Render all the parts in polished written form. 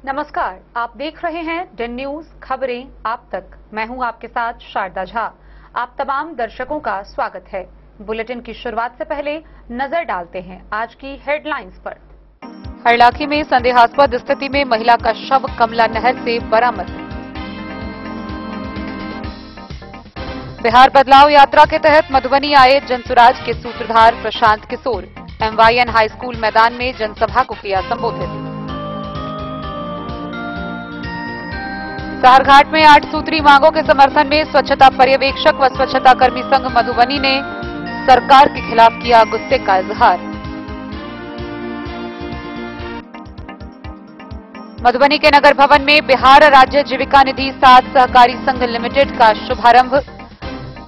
नमस्कार, आप देख रहे हैं डेन न्यूज खबरें आप तक। मैं हूं आपके साथ शारदा झा। आप तमाम दर्शकों का स्वागत है। बुलेटिन की शुरुआत से पहले नजर डालते हैं आज की हेडलाइंस पर। हरलाखी में संदेहास्पद स्थिति में महिला का शव कमला नहर से बरामद। बिहार बदलाव यात्रा के तहत मधुबनी आए जनसुराज के सूत्रधार Prashant Kishor. MYN high school मैदान में जनसभा को किया संबोधित। सहरघाट में 8 सूत्री मांगों के समर्थन में स्वच्छता पर्यवेक्षक व स्वच्छता कर्मी संघ मधुबनी ने सरकार के खिलाफ किया गुस्से का इजहार। मधुबनी के नगर भवन में बिहार राज्य जीविका निधि 7 सहकारी संघ लिमिटेड का शुभारंभ।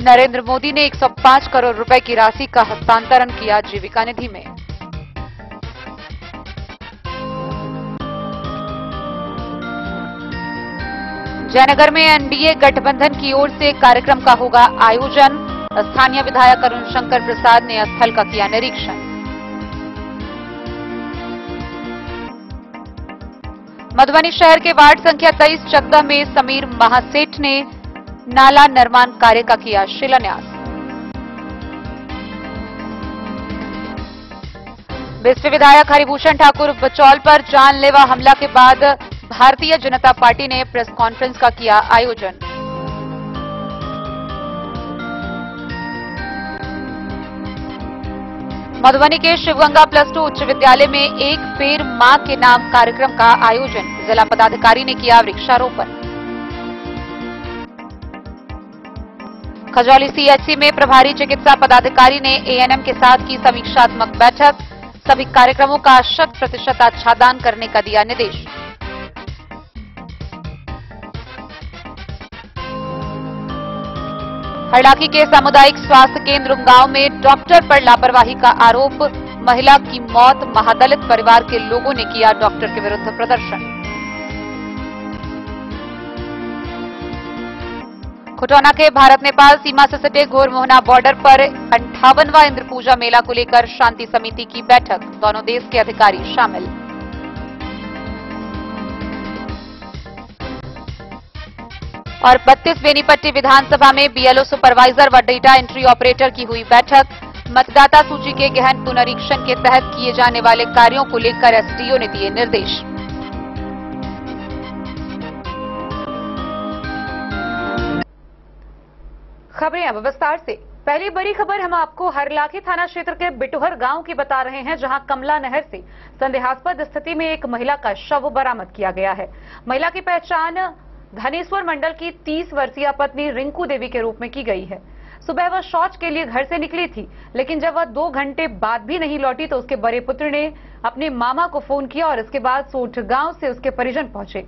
नरेंद्र मोदी ने 105 करोड़ रुपए की राशि का हस्तांतरण किया जीविका निधि में। जयनगर में NDA गठबंधन की ओर से कार्यक्रम का होगा आयोजन। स्थानीय विधायक अरुण शंकर प्रसाद ने स्थल का किया निरीक्षण। मधुबनी शहर के वार्ड संख्या 23 चकदह में समीर महासेठ ने नाला निर्माण कार्य का किया शिलान्यास। बिस्फी विधायक हरिभूषण ठाकुर बचौल पर जानलेवा हमला के बाद भारतीय जनता पार्टी ने प्रेस कॉन्फ्रेंस का किया आयोजन। मधुबनी के शिवगंगा +2 उच्च विद्यालय में एक पेड़ मां के नाम कार्यक्रम का आयोजन। जिला पदाधिकारी ने किया वृक्षारोपण। खजौली CHC में प्रभारी चिकित्सा पदाधिकारी ने ANM के साथ की समीक्षात्मक बैठक। सभी कार्यक्रमों का 100% आच्छादन करने का दिया निर्देश। हरलाखी के सामुदायिक स्वास्थ्य केंद्र गांव में डॉक्टर पर लापरवाही का आरोप। महिला की मौत, महादलित परिवार के लोगों ने किया डॉक्टर के विरुद्ध प्रदर्शन। खुटौना के भारत नेपाल सीमा से सटे घोरमोहना बॉर्डर पर 58वां इंद्र पूजा मेला को लेकर शांति समिति की बैठक। दोनों देश के अधिकारी शामिल। और 32 बेनीपट्टी विधानसभा में BLO सुपरवाइजर व डेटा एंट्री ऑपरेटर की हुई बैठक। मतदाता सूची के गहन पुनरीक्षण के तहत किए जाने वाले कार्यों को लेकर SDO ने दिए निर्देश। खबरें अब विस्तार से। पहली बड़ी खबर हम आपको हरलाखी थाना क्षेत्र के बिटुहर गांव की बता रहे हैं, जहां कमला नहर से संदेहास्पद स्थिति में एक महिला का शव बरामद किया गया है। महिला की पहचान धनेश्वर मंडल की 30 वर्षीय पत्नी रिंकू देवी के रूप में की गई है। सुबह वह शौच के लिए घर से निकली थी, लेकिन जब वह 2 घंटे बाद भी नहीं लौटी तो उसके बड़े पुत्र ने अपने मामा को फोन किया और इसके बाद सोठ गांव से उसके परिजन पहुंचे।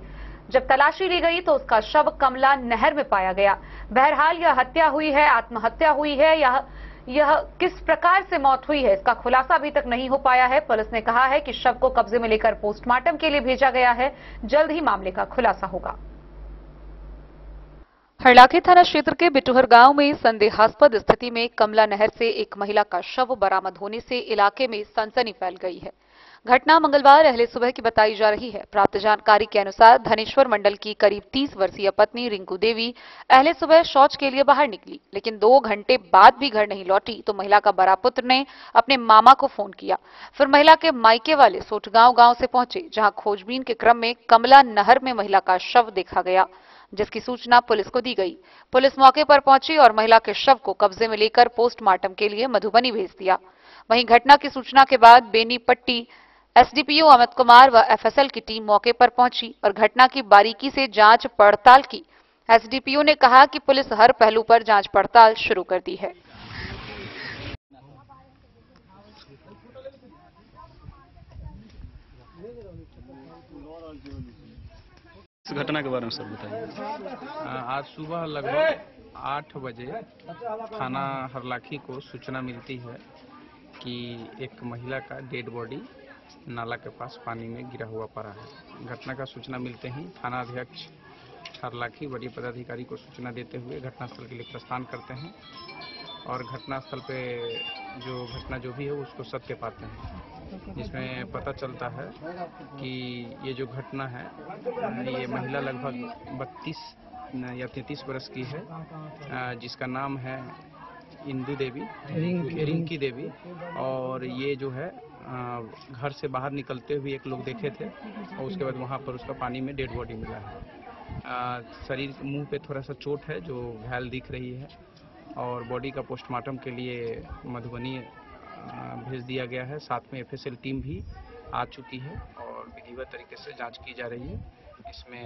जब तलाशी ली गई तो उसका शव कमला नहर में पाया गया। बहरहाल यह हत्या हुई है, आत्महत्या हुई है, यह किस प्रकार से मौत हुई है इसका खुलासा अभी तक नहीं हो पाया है। पुलिस ने कहा है कि शव को कब्जे में लेकर पोस्टमार्टम के लिए भेजा गया है। जल्द ही मामले का खुलासा होगा। हरलाखी थाना क्षेत्र के बिटुहर गांव में संदेहास्पद स्थिति में कमला नहर से एक महिला का शव बरामद होने से इलाके में सनसनी फैल गई है। घटना मंगलवार अहले सुबह की बताई जा रही है। प्राप्त जानकारी के अनुसार धनेश्वर मंडल की करीब 30 वर्षीय पत्नी रिंकू देवी अहले सुबह शौच के लिए बाहर निकली, लेकिन 2 घंटे बाद भी घर नहीं लौटी तो महिला का बड़ा पुत्र ने अपने मामा को फोन किया। फिर महिला के मायके वाले सोठगांव गांव से पहुंचे, जहां खोजबीन के क्रम में कमला नहर में महिला का शव देखा गया, जिसकी सूचना पुलिस को दी गई। पुलिस मौके पर पहुंची और महिला के शव को कब्जे में लेकर पोस्टमार्टम के लिए मधुबनी भेज दिया। वहीं घटना की सूचना के बाद बेनीपट्टी SDPO अमित कुमार व FSL की टीम मौके पर पहुंची और घटना की बारीकी से जांच पड़ताल की। SDPO ने कहा कि पुलिस हर पहलू पर जांच पड़ताल शुरू कर दी है। इस घटना के बारे में सर बताइए। आज सुबह लगभग 8 बजे थाना हरलाखी को सूचना मिलती है कि एक महिला का डेड बॉडी नाला के पास पानी में गिरा हुआ पड़ा है। घटना का सूचना मिलते ही थाना अध्यक्ष हरलाखी वरीय पदाधिकारी को सूचना देते हुए घटनास्थल के लिए प्रस्थान करते हैं और घटनास्थल पे जो घटना जो भी है उसको सत्य पाते हैं। जिसमें पता चलता है कि ये जो घटना है, ये महिला लगभग 32 या 33 वर्ष की है, जिसका नाम है इंदू देवी, रिंकी देवी। और ये जो है घर से बाहर निकलते हुए एक लोग देखे थे और उसके बाद वहाँ पर उसका पानी में डेड बॉडी मिला है। शरीर मुंह पे थोड़ा सा चोट है जो घायल दिख रही है और बॉडी का पोस्टमार्टम के लिए मधुबनी भेज दिया गया है। साथ में एफएसएल टीम भी आ चुकी है और विधिवत तरीके से जांच की जा रही है। इसमें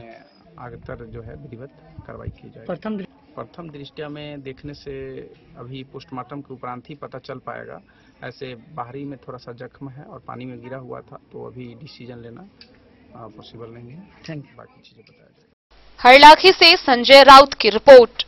आगतर जो है विधिवत कार्रवाई की जाएगी। प्रथम दृष्टया में देखने से अभी पोस्टमार्टम के उपरांत ही पता चल पाएगा। ऐसे बाहरी में थोड़ा सा जख्म है और पानी में गिरा हुआ था, तो अभी डिसीजन लेना पॉसिबल नहीं है। बाकी चीजें बताया जाएगा। हरलाखी से संजय राउत की रिपोर्ट।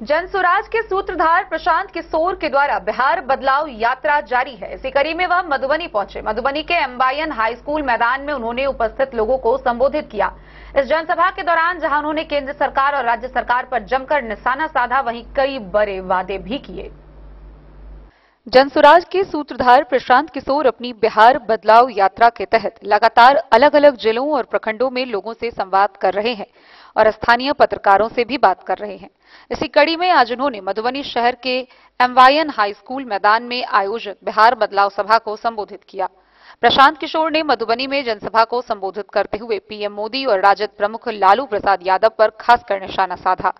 जनसुराज के सूत्रधार प्रशांत किशोर के द्वारा बिहार बदलाव यात्रा जारी है। इसी कड़ी में वह मधुबनी पहुंचे। मधुबनी के एम्बायन हाई स्कूल मैदान में उन्होंने उपस्थित लोगों को संबोधित किया। इस जनसभा के दौरान जहां उन्होंने केंद्र सरकार और राज्य सरकार पर जमकर निशाना साधा, वहीं कई बड़े वादे भी किए। जनसुराज के सूत्रधार प्रशांत किशोर अपनी बिहार बदलाव यात्रा के तहत लगातार अलग अलग जिलों और प्रखंडों में लोगों से संवाद कर रहे हैं और स्थानीय पत्रकारों से भी बात कर रहे हैं। इसी कड़ी में आज उन्होंने मधुबनी शहर के एम्बायन हाई स्कूल मैदान में आयोजित बिहार बदलाव सभा को संबोधित किया। प्रशांत किशोर ने मधुबनी में जनसभा को संबोधित करते हुए पीएम मोदी और राजद प्रमुख लालू प्रसाद यादव पर खासकर निशाना साधा।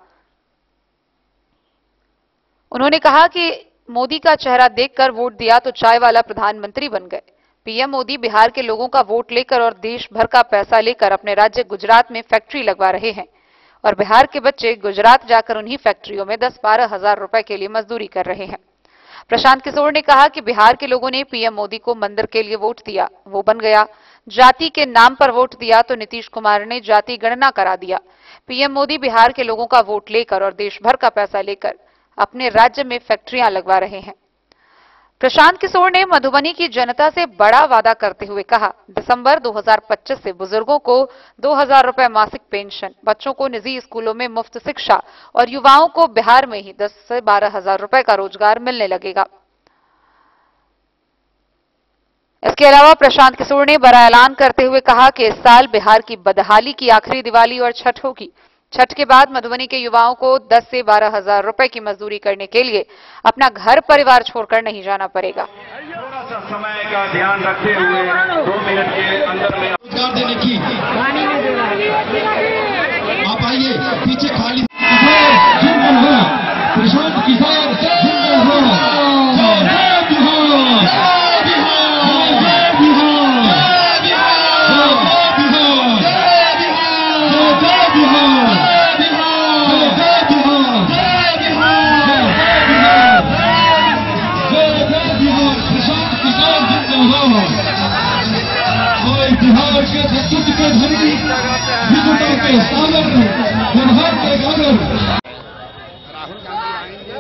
उन्होंने कहा कि मोदी का चेहरा देखकर वोट दिया तो चाय वाला प्रधानमंत्री बन गए। पीएम मोदी बिहार के लोगों का वोट लेकर और देश भर का पैसा लेकर अपने राज्य गुजरात में फैक्ट्री लगवा रहे हैं और बिहार के बच्चे गुजरात जाकर उन्हीं फैक्ट्रियों में 10-12 हजार रुपए के लिए मजदूरी कर रहे हैं। प्रशांत किशोर ने कहा कि बिहार के लोगों ने पीएम मोदी को मंदिर के लिए वोट दिया, वो बन गया। जाति के नाम पर वोट दिया तो नीतीश कुमार ने जाति गणना करा दिया। पीएम मोदी बिहार के लोगों का वोट लेकर और देश भर का पैसा लेकर अपने राज्य में फैक्ट्रियां लगवा रहे हैं। प्रशांत किशोर ने मधुबनी की जनता से बड़ा वादा करते हुए कहा, दिसंबर 2025 से बुजुर्गों को 2000 रुपए मासिक पेंशन, बच्चों को निजी स्कूलों में मुफ्त शिक्षा और युवाओं को बिहार में ही 10 से 12 हजार रुपए का रोजगार मिलने लगेगा। इसके अलावा प्रशांत किशोर ने बड़ा ऐलान करते हुए कहा कि इस साल बिहार की बदहाली की आखिरी दिवाली और छठ होगी। छठ के बाद मधुबनी के युवाओं को 10 से 12 हजार रुपए की मजदूरी करने के लिए अपना घर परिवार छोड़कर नहीं जाना पड़ेगा। थोड़ा सा समय का ध्यान रखते हुए 2 मिनट के अंदर में रोजगार देने की आप आइए पीछे खाली प्रशांत किशोर बिहार के नेतृत्व के धनी विजेता के सागर बिहार के गागर राहुल गांधी आएंगे,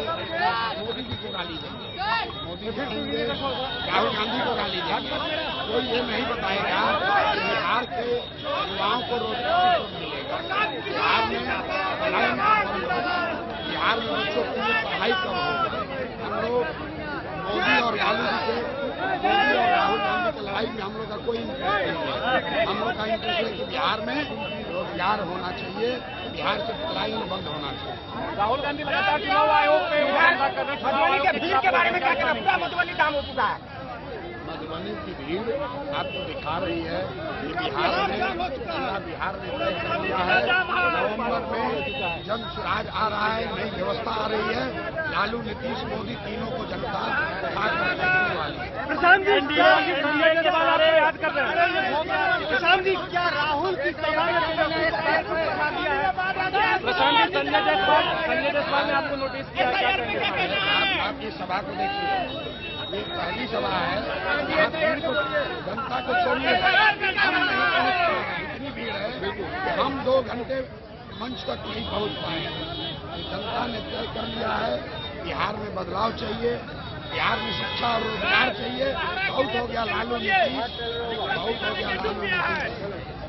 मोदी जी को गाली देंगे, मोदी आएंगे, राहुल गांधी को गाली देंगे। कोई ये नहीं बताएगा कि बिहार के युवाओं को रोजगार मिलेगा, बिहार में पलायन कम होगा, बिहार में बच्चों की पढ़ाई कम होगी। हम लोग मोदी और लालू जी से, मोदी और राहुल गांधी की लड़ाई में हम लोग का कोई इंटरेस्ट नहीं है। हम लोग का इंटरेस्ट है कि बिहार में रोजगार होना चाहिए, बिहार से पलायन बंद होना चाहिए। राहुल गांधी लगातार चुनाव आयोग पे मधुबनी के भीड़ के बारे में क्या कहना? पूरा मधुबनी डाम हो चुका है। मधुबनी की भीड़ आपको दिखा रही है कि बिहार में तय कर लिया है। नवंबर में जनसुराज आ रहा है, नई व्यवस्था आ रही है। लालू, नीतीश, मोदी तीनों को जनता देखने वाली है। प्रशांत जी के बाद आपको याद कर रहे हैं। प्रशांत जी, क्या राहुल की सभा में प्रशांत जी संजय जायसवाल ने आपको नोटिस किया? आप इस सभा को देखिए, ये पहली सभा है, यहाँ भीड़ को, जनता को छोड़िए, हम नहीं पहुँच पाए। इतनी भीड़ है कि हम 2 घंटे मंच तक नहीं पहुँच पाए। जनता ने तय कर लिया है, बिहार में बदलाव चाहिए, बिहार में शिक्षा और रोजगार चाहिए। बहुत हो गया लालू नीतीश, बहुत हो गया लालू नीतीश।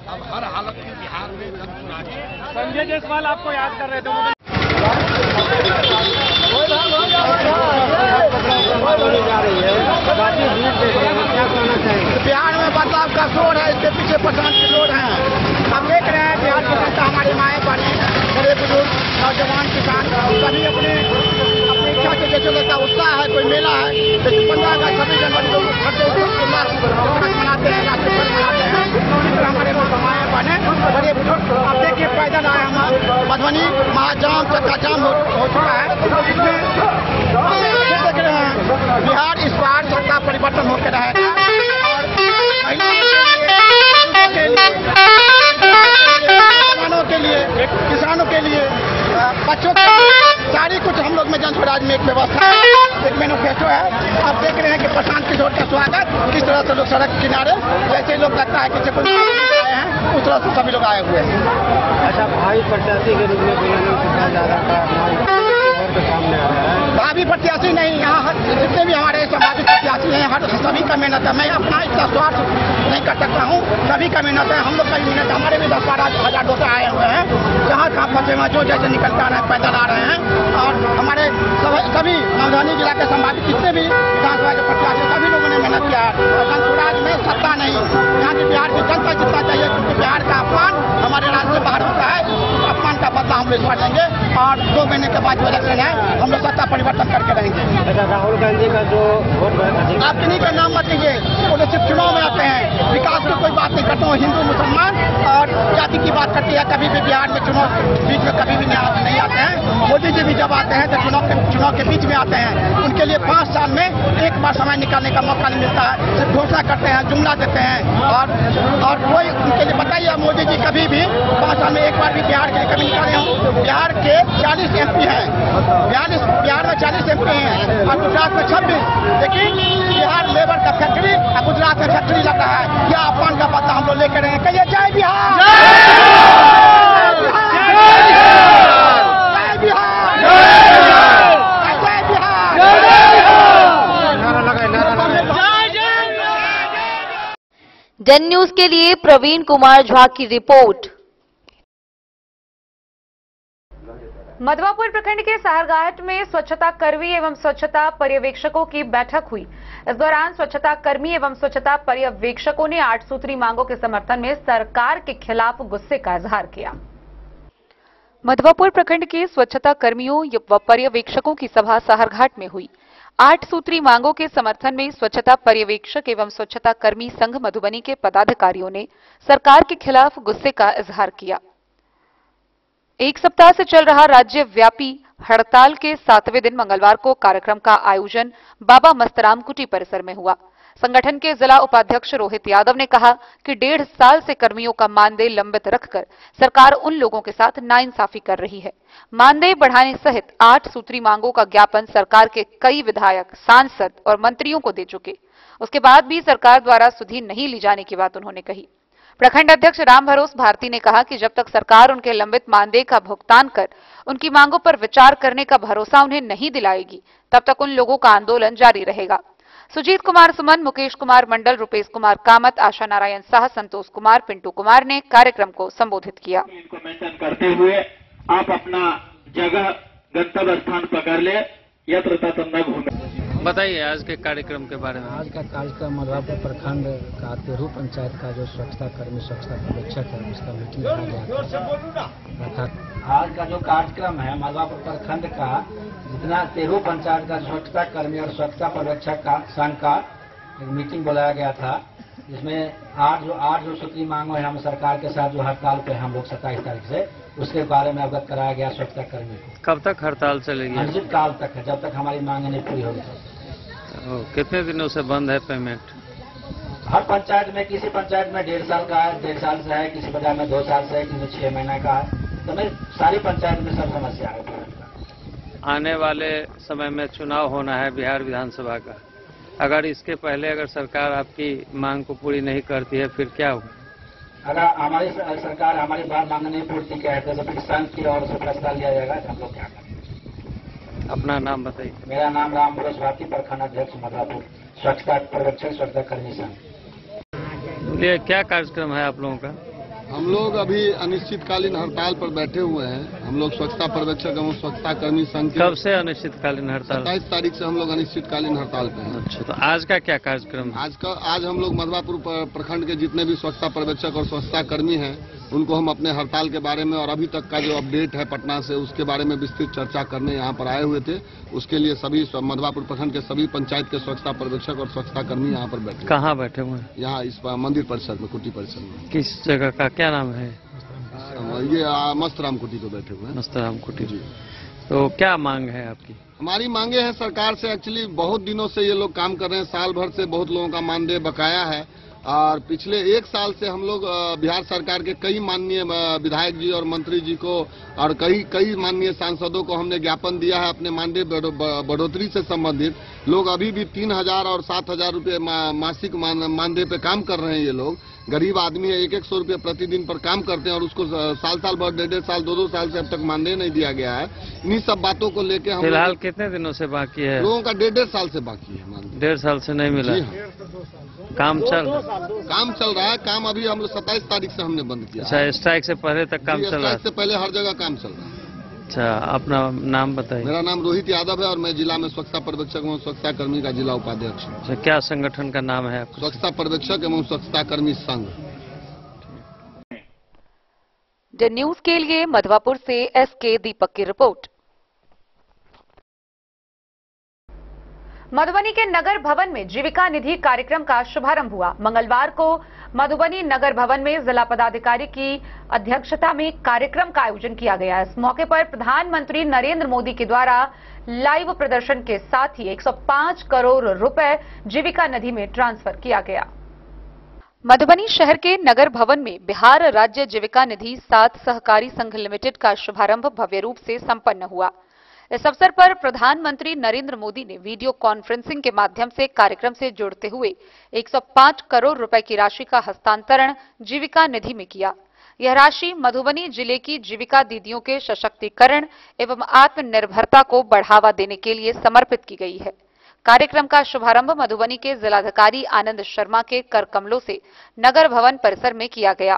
अब हर हालत में बिहार में जनसुराज। संजय जायसवाल आपको याद कर रहे थे। जा रही है। किसान सभी अपने इच्छा से जैसे लगता उत्साह है, कोई मेला है, जैसे 15 अगस्त 26 जनवरी को मनाते हैं, राष्ट्रीय पर्व मनाते हैं। इसी तरह हमारे लोग माए बने बड़े बुजुर्ग आप देखिए पैदल आए हम मधुबनी महाजाम चक्का जाम हो चुका है। इसमें देख रहे हैं बिहार इस बार सत्ता परिवर्तन होकर रहेगा और किसानों के लिए बच्चों के लिए सारी कुछ हम लोग में जन स्वराज में एक व्यवस्था है, एक मैनिफेस्टो है। आप देख रहे हैं कि प्रशांत किशोर का स्वागत किस तरह से लोग सड़क किनारे जैसे लोग लगता है कि कोई आए हैं उस तरह से सभी लोग आए हुए हैं। अच्छा, भाई प्रत्याशी के रूप में जा रहा था सामने आ रहा है। भावी प्रत्याशी नहीं, यहाँ जितने भी हमारे सामाजिक प्रत्याशी हैं हर सभी का मेहनत है। मैं अपना इतना स्वार्थ नहीं कर सकता हूँ, सभी का मेहनत है। हम लोग का भी मेहनत, हमारे भी 10-12 हजार लोग आए हुए हैं, जहाँ कहाँ फंसे हुए जो जैसे निकलते आ रहे हैं पैदल आ रहे हैं। और हमारे सभी राजधानी जिला के संभावित जितने भी विधानसभा के प्रत्याशी सभी लोगों ने मेहनत किया है। और स्वराज में सत्ता नहीं, यहाँ की बिहार की जनता जितना चाहिए, क्योंकि बिहार का अपमान हमारे राज्य से बाहर होता है। अपमान का बदला हम लोग इस बार लेंगे और 2 महीने के बाद जो इलेक्शन है हम लोग सत्ता परिवर्तन करके रहेंगे। अच्छा, राहुल गांधी का जो वोट आप किन्हीं का नाम मत लीजिए, वो लोग सिर्फ चुनाव में आते हैं, विकास की कोई बात नहीं करते हो। हिंदू मुसलमान और जाति की बात करती है, कभी भी बिहार में चुनाव बीच में कभी भी नहीं आते हैं। मोदी जी भी जब आते हैं तो चुनाव के बीच में आते हैं। उनके लिए 5 साल में एक बार समय निकालने का मौका नहीं मिलता है, सिर्फ घोषणा करते हैं, जुमला देते हैं। और कोई उनके लिए बताइए, मोदी जी कभी भी 5 साल में एक बार भी बिहार के लिए कभी निकाले हों? बिहार के 40 MP हैं, बिहार में 40 MP हैं और गुजरात में 26। लेकिन बिहार लेबर का फैक्ट्री और गुजरात में फैक्ट्री लग रहा है। यह अपमान का बदला हम लोग लेकर रहेंगे। कहिए जय बिहार, जय बिहार, जय बिहार। डन न्यूज के लिए प्रवीण कुमार झा की रिपोर्ट। मधवापुर प्रखंड के साहरघाट में स्वच्छता कर्मी एवं स्वच्छता पर्यवेक्षकों की बैठक हुई। इस दौरान स्वच्छता कर्मी एवं स्वच्छता पर्यवेक्षकों ने 8 सूत्री मांगों के समर्थन में सरकार के खिलाफ गुस्से का इजहार किया। मधवापुर प्रखंड के स्वच्छता कर्मियों व पर्यवेक्षकों की सभा साहरघाट में हुई। 8 सूत्री मांगों के समर्थन में स्वच्छता पर्यवेक्षक एवं स्वच्छता कर्मी संघ मधुबनी के पदाधिकारियों ने सरकार के खिलाफ गुस्से का इजहार किया। एक सप्ताह से चल रहा राज्यव्यापी हड़ताल के 7वें दिन मंगलवार को कार्यक्रम का आयोजन बाबा मस्तराम कुटी परिसर में हुआ। संगठन के जिला उपाध्यक्ष रोहित यादव ने कहा कि 1.5 साल से कर्मियों का मानदेय लंबित रखकर सरकार उन लोगों के साथ नाइंसाफी कर रही है। मानदेय बढ़ाने सहित 8 सूत्री मांगों का ज्ञापन सरकार के कई विधायक, सांसद और मंत्रियों को दे चुके, उसके बाद भी सरकार द्वारा सुधि नहीं ली जाने की बात उन्होंने कही। प्रखंड अध्यक्ष राम भरोस भारती ने कहा कि जब तक सरकार उनके लंबित मानदेय का भुगतान कर उनकी मांगों पर विचार करने का भरोसा उन्हें नहीं दिलाएगी, तब तक उन लोगों का आंदोलन जारी रहेगा। सुजीत कुमार सुमन, मुकेश कुमार मंडल, रुपेश कुमार कामत, आशा नारायण शाह, संतोष कुमार, पिंटू कुमार ने कार्यक्रम को संबोधित किया। इनको मेंशन करते हुए आप अपना जगह गंतव्य स्थान पकड़ ले, यत्र तत्र न घूमे। बताइए आज के कार्यक्रम के बारे में। आज का कार्यक्रम मधवापुर प्रखंड का तेरू पंचायत का जो स्वच्छता कर्मी स्वच्छता पर्यवेक्षक है उसका मीटिंग रखा गया। आज का जो कार्यक्रम है मधवापुर प्रखंड का जितना तेरू पंचायत का स्वच्छता कर्मी और स्वच्छता पर्यवेक्षक का संघ का एक मीटिंग बुलाया गया था, जिसमें आठ जो सूत्री मांगों है हम सरकार के साथ जो हड़ताल पे हम लोग 27 तारीख से उसके बारे में अवगत कराया गया स्वच्छता कर्मी को। कब तक हड़ताल चलेगी? अनिश्चित काल तक है, जब तक हमारी मांगे नहीं पूरी होगी। कितने दिनों से बंद है पेमेंट? हर पंचायत में, किसी पंचायत में 1.5 साल का है, 1.5 साल से है, किसी पंचायत में 2 साल से है, किसी में 6 महीने का है। तो मैं सारी पंचायत में सब समस्या है। आने वाले समय में चुनाव होना है बिहार विधानसभा का, अगर इसके पहले अगर सरकार आपकी मांग को पूरी नहीं करती है फिर क्या होगा? अगर हमारी सरकार हमारी बात मांग नहीं पूर्ति करते तो फिर संघ की ओर से फैसला लिया जाएगा तो हम लोग क्या करेंगे। अपना नाम बताइए। मेरा नाम राम भरोस भारती, प्रखंड अध्यक्ष मधवापुर, स्वच्छता पर्यवेक्षक स्वच्छता कर्मी संघ। ये क्या कार्यक्रम है आप लोगों का? हम लोग अभी अनिश्चितकालीन हड़ताल पर बैठे हुए हैं। हम लोग स्वच्छता पर्यवेक्षक एवं स्वच्छता कर्मी संघ कब से अनिश्चितकालीन हड़ताल? 27 तारीख से हम लोग अनिश्चितकालीन हड़ताल पे हैं। अच्छा, तो आज का क्या कार्यक्रम? आज हम लोग मधवापुर प्रखंड के जितने भी स्वच्छता पर्यवेक्षक और स्वच्छता कर्मी हैं उनको हम अपने हड़ताल के बारे में और अभी तक का जो अपडेट है पटना से उसके बारे में विस्तृत चर्चा करने यहाँ पर आए हुए थे। उसके लिए सभी मधवापुर प्रखंड के सभी पंचायत के स्वच्छता पर्यवेक्षक और स्वच्छता कर्मी यहाँ पर बैठे। कहाँ बैठे हुए हैं? यहाँ इस मंदिर परिसर में, कुटी परिसर में। किस जगह का क्या नाम है? ये मस्तराम कुटी पे बैठे हुए हैं। मस्तराम कुटी जी। तो क्या मांग है आपकी? हमारी मांगे हैं सरकार से। एक्चुअली बहुत दिनों से ये लोग काम कर रहे हैं, साल भर से बहुत लोगों का मानदेय बकाया है और पिछले 1 साल से हम लोग बिहार सरकार के कई माननीय विधायक जी और मंत्री जी को और कई माननीय सांसदों को हमने ज्ञापन दिया है अपने मानदेय बढ़ोतरी से संबंधित। लोग अभी भी 3,000 और 7,000 रुपये मासिक मानदेय पे काम कर रहे हैं। ये लोग गरीब आदमी है, 100 रुपये प्रतिदिन पर काम करते हैं और उसको साल भर 1.5 साल 2 साल से अब तक मानदेय नहीं दिया गया है। इन्हीं सब बातों को लेकर हम फिलहाल कितने दिनों से बाकी है? लोगों का 1.5 साल से बाकी है मानदेय। 1.5 साल से नहीं मिला? काम चल रहा है। काम अभी हम लोग 27 तारीख से हमने बंद किया। अच्छा, स्ट्राइक से पहले तक काम चल रहा है? स्ट्राइक से पहले हर जगह काम चल रहा है। अच्छा, अपना नाम बताइए। मेरा नाम रोहित यादव है और मैं जिला में स्वच्छता पर्यवेक्षक एवं स्वच्छता कर्मी का जिला उपाध्यक्ष हूँ। अच्छा, क्या संगठन का नाम है आपका? स्वच्छता पर्यवेक्षक एवं स्वच्छता कर्मी संघ। द न्यूज के लिए मधवापुर से एसके दीपक की रिपोर्ट। मधुबनी के नगर भवन में जीविका निधि कार्यक्रम का शुभारंभ हुआ। मंगलवार को मधुबनी नगर भवन में जिला पदाधिकारी की अध्यक्षता में कार्यक्रम का आयोजन किया गया। इस मौके पर प्रधानमंत्री नरेंद्र मोदी के द्वारा लाइव प्रदर्शन के साथ ही 105 करोड़ रुपए जीविका निधि में ट्रांसफर किया गया। मधुबनी शहर के नगर भवन में बिहार राज्य जीविका निधि 7 सहकारी संघ लिमिटेड का शुभारंभ भव्य रूप से संपन्न हुआ। इस अवसर पर प्रधानमंत्री नरेंद्र मोदी ने वीडियो कॉन्फ्रेंसिंग के माध्यम से कार्यक्रम से जुड़ते हुए 105 करोड़ रुपए की राशि का हस्तांतरण जीविका निधि में किया। यह राशि मधुबनी जिले की जीविका दीदियों के सशक्तिकरण एवं आत्मनिर्भरता को बढ़ावा देने के लिए समर्पित की गई है। कार्यक्रम का शुभारंभ मधुबनी के जिलाधिकारी आनंद शर्मा के कर कमलों से नगर भवन परिसर में किया गया।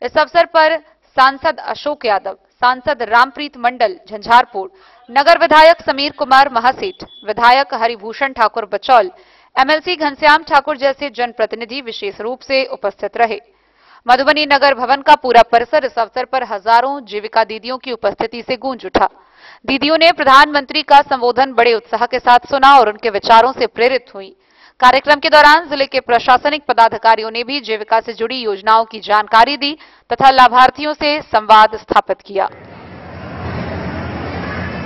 इस अवसर पर सांसद अशोक यादव, सांसद रामप्रीत मंडल झंझारपुर, नगर विधायक समीर कुमार महासेठ, विधायक हरिभूषण ठाकुर बचौल, एमएलसी घनश्याम ठाकुर जैसे जनप्रतिनिधि विशेष रूप से उपस्थित रहे। मधुबनी नगर भवन का पूरा परिसर इस अवसर पर हजारों जीविका दीदियों की उपस्थिति से गूंज उठा। दीदियों ने प्रधानमंत्री का संबोधन बड़े उत्साह के साथ सुना और उनके विचारों से प्रेरित हुई। कार्यक्रम के दौरान जिले के प्रशासनिक पदाधिकारियों ने भी जीविका से जुड़ी योजनाओं की जानकारी दी तथा लाभार्थियों से संवाद स्थापित किया।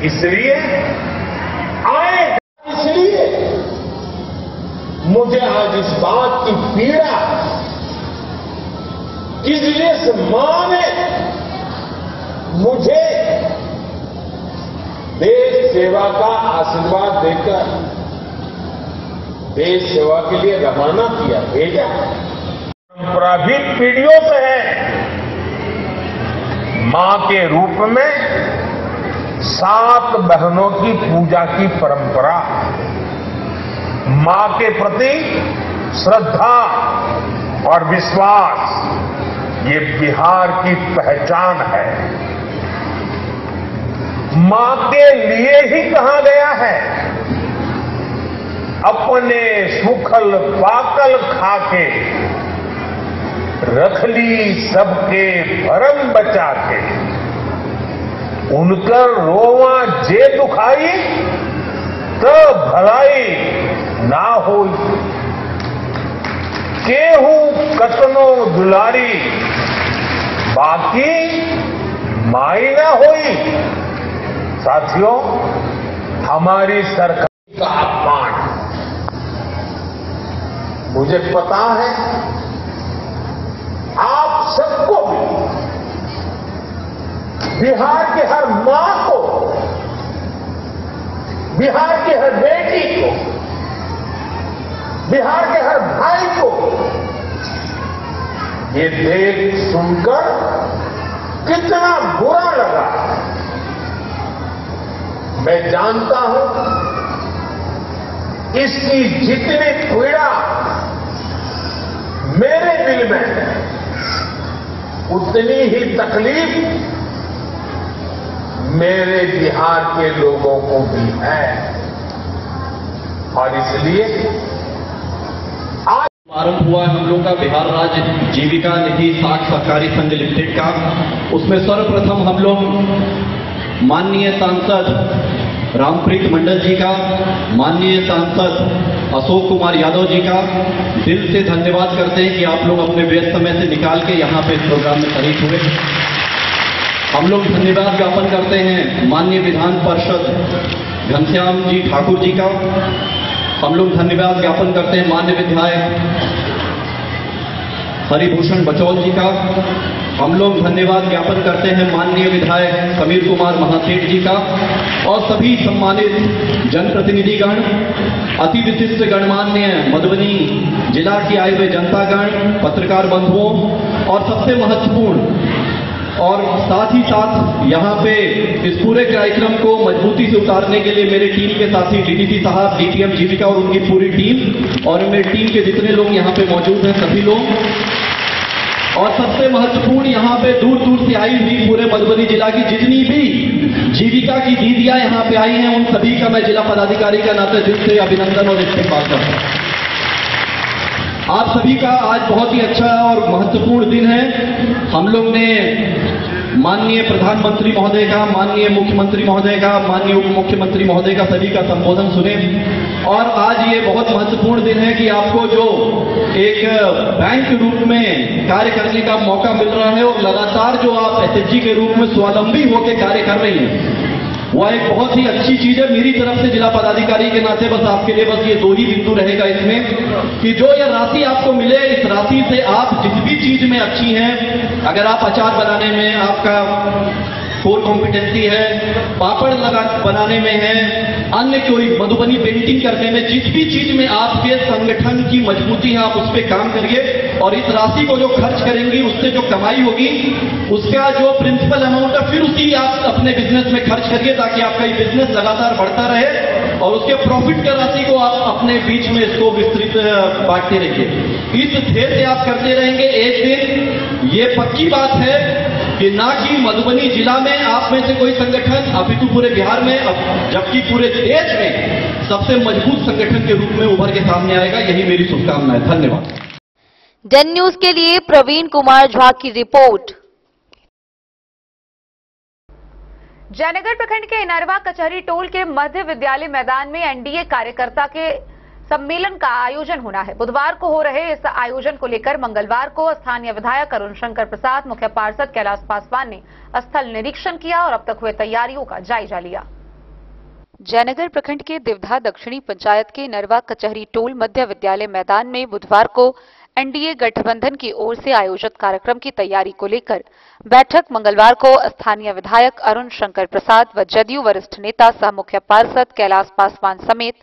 इसलिए मुझे आज इस बात की पीड़ा कि इस मां ने मुझे देश सेवा का आशीर्वाद देकर देश सेवा के लिए रवाना किया, भेजा। परंपरा भी पीढ़ियों से है। मां के रूप में 7 बहनों की पूजा की परंपरा, मां के प्रति श्रद्धा और विश्वास, ये बिहार की पहचान है। मां के लिए ही कहा गया है, अपने सुखल पाकल खाके रख ली सबके भरम बचा के, उनकर रोवा जे दुखाई तो भलाई ना होई। केहू कतनो दुलारी बाकी माई ना होई। साथियों, हमारी सरकार का अपमान, मुझे पता है आप सबको भी, बिहार के हर मां को, बिहार के हर बेटी को, बिहार के हर भाई को ये देख सुनकर कितना बुरा लगा। मैं जानता हूं इसकी जितनी पीड़ा मेरे दिल में है, उतनी ही तकलीफ मेरे बिहार के लोगों को भी है। और इसलिए आज आरंभ हुआ है हम लोग का बिहार राज्य जीविका निधि साख सहकारी संघ लिमिटेड का। उसमें सर्वप्रथम हम लोग माननीय सांसद रामप्रीत मंडल जी का, माननीय सांसद अशोक कुमार यादव जी का दिल से धन्यवाद करते हैं कि आप लोग अपने व्यस्त समय से निकाल के यहाँ पे इस प्रोग्राम में शरीक हुए। हम लोग धन्यवाद ज्ञापन करते हैं माननीय विधान पार्षद घनश्याम जी ठाकुर जी का। हम लोग धन्यवाद ज्ञापन करते हैं माननीय विधायक हरिभूषण बचौल जी का। हम लोग धन्यवाद ज्ञापन करते हैं माननीय विधायक समीर कुमार महासेठ जी का और सभी सम्मानित जनप्रतिनिधिगण, अति विशिष्ट गणमान्य मधुबनी जिला की आए हुए जनतागण, पत्रकार बंधुओं और सबसे महत्वपूर्ण और साथ ही साथ यहाँ पे इस पूरे कार्यक्रम को मजबूती से उतारने के लिए मेरे टीम के साथी डीडीसी साहब, डीटीएम जीविका और उनकी पूरी टीम और मेरी टीम के जितने लोग यहाँ पे मौजूद हैं सभी लोग, और सबसे महत्वपूर्ण यहाँ पे दूर दूर से आई हुई पूरे मधुबनी जिला की जितनी भी जीविका की दीदियां यहाँ पे आई हैं, उन सभी का मैं जिला पदाधिकारी का नाते दिल से अभिनंदन और इस्तेमाल करता हूँ। आप सभी का आज बहुत ही अच्छा और महत्वपूर्ण दिन है। हम लोग ने माननीय प्रधानमंत्री महोदय का, माननीय मुख्यमंत्री महोदय का, माननीय उप मुख्यमंत्री महोदय का सभी का संबोधन सुने और आज ये बहुत महत्वपूर्ण दिन है कि आपको जो एक बैंक के रूप में कार्य करने का मौका मिल रहा है और लगातार जो आप एसएचजी के रूप में स्वावलंबी होकर कार्य कर रही हैं, वह एक बहुत ही अच्छी चीज है। मेरी तरफ से जिला पदाधिकारी के नाते बस आपके लिए बस ये दो ही बिंदु रहेगा इसमें कि जो यह राशि आपको मिले, इस राशि से आप जिस भी चीज में अच्छी हैं, अगर आप अचार बनाने में आपका कोर कॉम्पिटेंसी है, पापड़ बनाने में है, अन्य कोई मधुबनी पेंटिंग करने में, जिस भी चीज में आपके संगठन की मजबूती है, आप उस पर काम करिए और इस राशि को जो खर्च करेंगी उससे जो कमाई होगी उसका जो प्रिंसिपल अमाउंट है फिर उसी आप अपने बिजनेस में खर्च करिए ताकि आपका ये बिजनेस लगातार बढ़ता रहे और उसके प्रॉफिट की राशि को आप अपने बीच में इसको विस्तृत बांटते रहिए। इस ध्येय से आप करते रहेंगे, एक दिन ये पक्की बात है कि ना कि मधुबनी जिला में आप में से कोई संगठन अपितु पूरे बिहार में, जबकि पूरे देश में सबसे मजबूत संगठन के रूप में उभर के सामने आएगा। यही मेरी शुभकामना है। धन्यवाद। जन न्यूज के लिए प्रवीण कुमार झा की रिपोर्ट। जयनगर प्रखंड के इनरवा कचहरी टोल के मध्य विद्यालय मैदान में एनडीए कार्यकर्ता के सम्मेलन का आयोजन होना है। बुधवार को हो रहे इस आयोजन को लेकर मंगलवार को स्थानीय विधायक अरुण शंकर प्रसाद, मुख्य पार्षद कैलाश पासवान ने स्थल निरीक्षण किया और अब तक हुए तैयारियों का जायजा लिया। जयनगर प्रखंड के दिवधा दक्षिणी पंचायत के नरवा कचहरी टोल मध्य विद्यालय मैदान में बुधवार को एनडीए गठबंधन की ओर से आयोजित कार्यक्रम की तैयारी को लेकर बैठक मंगलवार को स्थानीय विधायक अरुण शंकर प्रसाद व जदयू वरिष्ठ नेता सह मुख्य पार्षद कैलाश पासवान समेत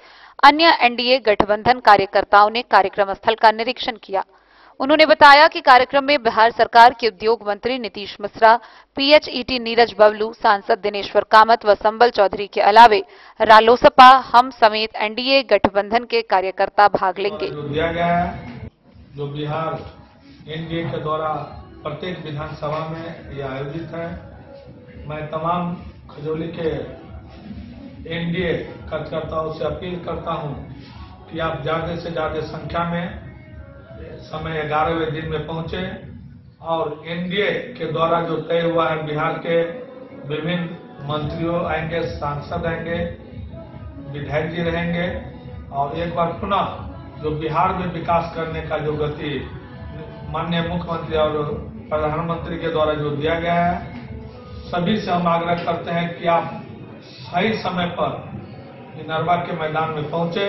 अन्य एनडीए गठबंधन कार्यकर्ताओं ने कार्यक्रम स्थल का निरीक्षण किया। उन्होंने बताया कि कार्यक्रम में बिहार सरकार के उद्योग मंत्री नीतीश मिश्रा, पीएचईटी नीरज बबलू, सांसद दिनेश्वर कामत व संबल चौधरी के अलावे रालोसपा, हम समेत एनडीए गठबंधन के कार्यकर्ता भाग लेंगे। दिया गया है जो बिहार एनडीए के द्वारा प्रत्येक विधानसभा में यह आयोजित है। मैं तमाम खजौली के एनडीए कार्यकर्ताओं से अपील करता हूं कि आप ज्यादा से ज्यादा संख्या में समय 11वें दिन में पहुंचे और एनडीए के द्वारा जो तय हुआ है, बिहार के विभिन्न मंत्रियों आएंगे, सांसद आएंगे, विधायक जी रहेंगे और एक बार पुनः जो बिहार में विकास करने का जो गति माननीय मुख्यमंत्री और प्रधानमंत्री के द्वारा जो दिया गया है, सभी से हम आग्रह करते हैं कि आप सही समय पर इनरवा के मैदान में पहुंचे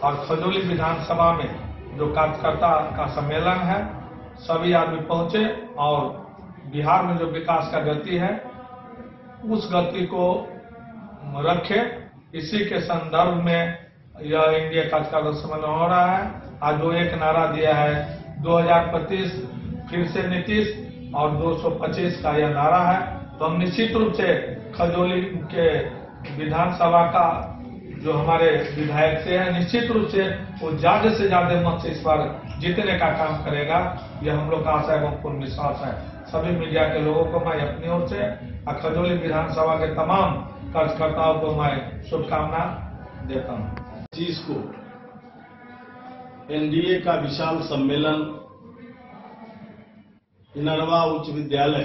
और खजौली विधानसभा में जो कार्यकर्ता का सम्मेलन है सभी आदमी पहुंचे और बिहार में जो विकास का गति है उस गति को रखे। इसी के संदर्भ में यह एनडीए कार्यकर्ता सम्मेलन हो रहा है। आज जो एक नारा दिया है 2025 फिर से नीतीश और 225 का यह नारा है, तो हम निश्चित रूप से खजौली के विधानसभा का जो हमारे विधायक से है, निश्चित रूप से वो ज्यादा से ज्यादा मत से इस बार जीतने का काम करेगा। यह हम लोग का आशा एवं पूर्ण विश्वास है। सभी मीडिया के लोगों को मैं अपनी ओर से और खजौली विधानसभा के तमाम कार्यकर्ताओं को मैं शुभकामना देता हूँ। चीज को एनडीए का विशाल सम्मेलन इनरवा उच्च विद्यालय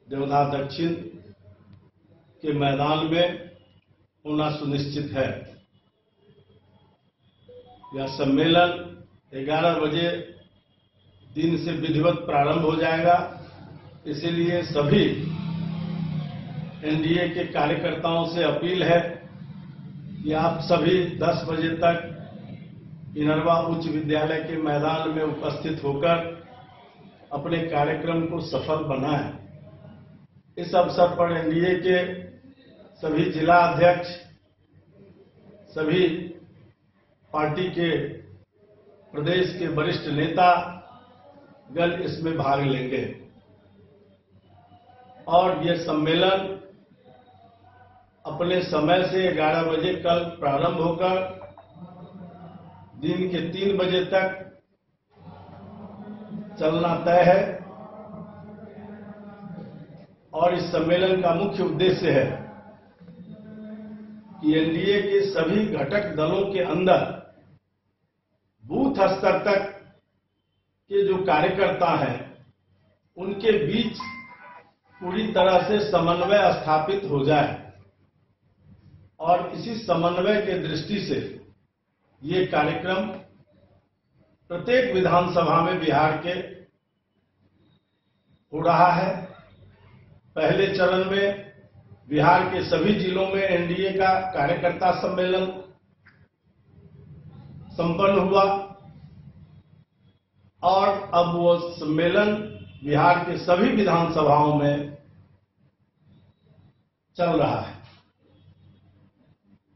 देवधा दक्षिण के मैदान में होना सुनिश्चित है। यह सम्मेलन 11 बजे दिन से विधिवत प्रारंभ हो जाएगा। इसीलिए सभी एनडीए के कार्यकर्ताओं से अपील है कि आप सभी 10 बजे तक इनरवा उच्च विद्यालय के मैदान में उपस्थित होकर अपने कार्यक्रम को सफल बनाएं। इस अवसर पर एनडीए के सभी जिला अध्यक्ष, सभी पार्टी के प्रदेश के वरिष्ठ नेता गण इसमें भाग लेंगे और ये सम्मेलन अपने समय से 11 बजे कल प्रारंभ होकर दिन के 3 बजे तक चलना तय है। और इस सम्मेलन का मुख्य उद्देश्य है कि एनडीए के सभी घटक दलों के अंदर बूथ स्तर तक के जो कार्यकर्ता हैं उनके बीच पूरी तरह से समन्वय स्थापित हो जाए और इसी समन्वय के दृष्टि से ये कार्यक्रम प्रत्येक विधानसभा में बिहार के हो रहा है। पहले चरण में बिहार के सभी जिलों में एनडीए का कार्यकर्ता सम्मेलन संपन्न हुआ और अब वो सम्मेलन बिहार के सभी विधानसभाओं में चल रहा है।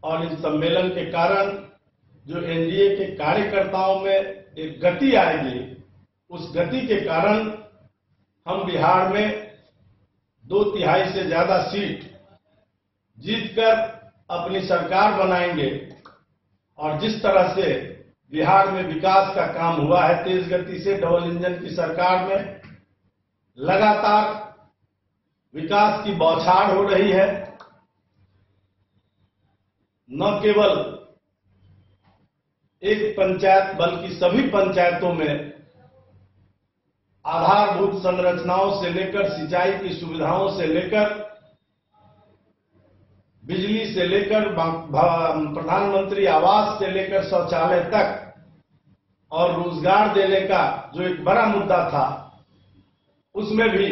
और इस सम्मेलन के कारण जो एनडीए के कार्यकर्ताओं में एक गति आएगी, उस गति के कारण हम बिहार में 2/3 से ज्यादा सीट जीतकर अपनी सरकार बनाएंगे। और जिस तरह से बिहार में विकास का काम हुआ है तेज गति से, डबल इंजन की सरकार में लगातार विकास की बौछार हो रही है। न केवल एक पंचायत बल्कि सभी पंचायतों में आधारभूत संरचनाओं से लेकर सिंचाई की सुविधाओं से लेकर बिजली से लेकर प्रधानमंत्री आवास से लेकर शौचालय तक और रोजगार देने का जो एक बड़ा मुद्दा था उसमें भी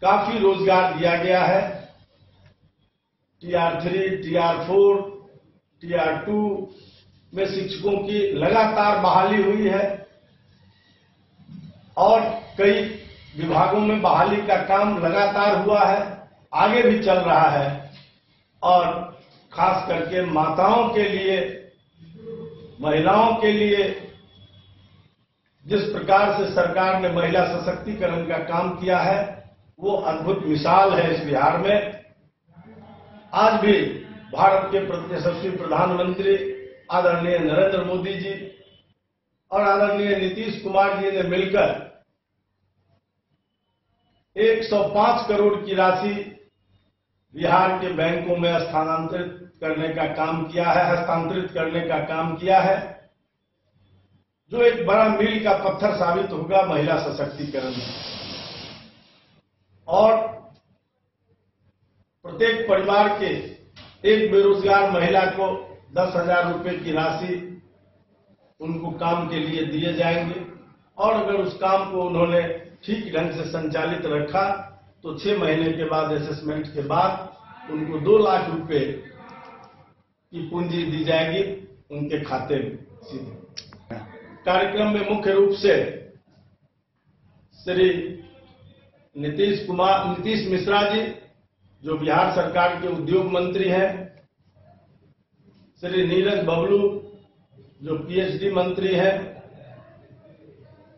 काफी रोजगार दिया गया है। TR3, TR4, TR2 में शिक्षकों की लगातार बहाली हुई है और कई विभागों में बहाली का काम लगातार हुआ है, आगे भी चल रहा है। और खास करके माताओं के लिए, महिलाओं के लिए जिस प्रकार से सरकार ने महिला सशक्तिकरण का काम किया है वो अद्भुत मिसाल है इस बिहार में। आज भी भारत के यशस्वी प्रधानमंत्री आदरणीय नरेंद्र मोदी जी और आदरणीय नीतीश कुमार जी ने मिलकर 105 करोड़ की राशि बिहार के बैंकों में हस्तांतरित करने का काम किया है, जो एक बड़ा मील का पत्थर साबित होगा महिला सशक्तिकरण में। और प्रत्येक परिवार के एक बेरोजगार महिला को 10,000 रुपए की राशि उनको काम के लिए दिए जाएंगे। और अगर उस काम को उन्होंने ठीक ढंग से संचालित रखा तो 6 महीने के बाद असेसमेंट के बाद उनको 2 लाख रुपए की पूंजी दी जाएगी उनके खाते में सीधे। कार्यक्रम में मुख्य रूप से श्री नीतीश मिश्रा जी जो बिहार सरकार के उद्योग मंत्री हैं, श्री नीरज बबलू जो PhD मंत्री हैं,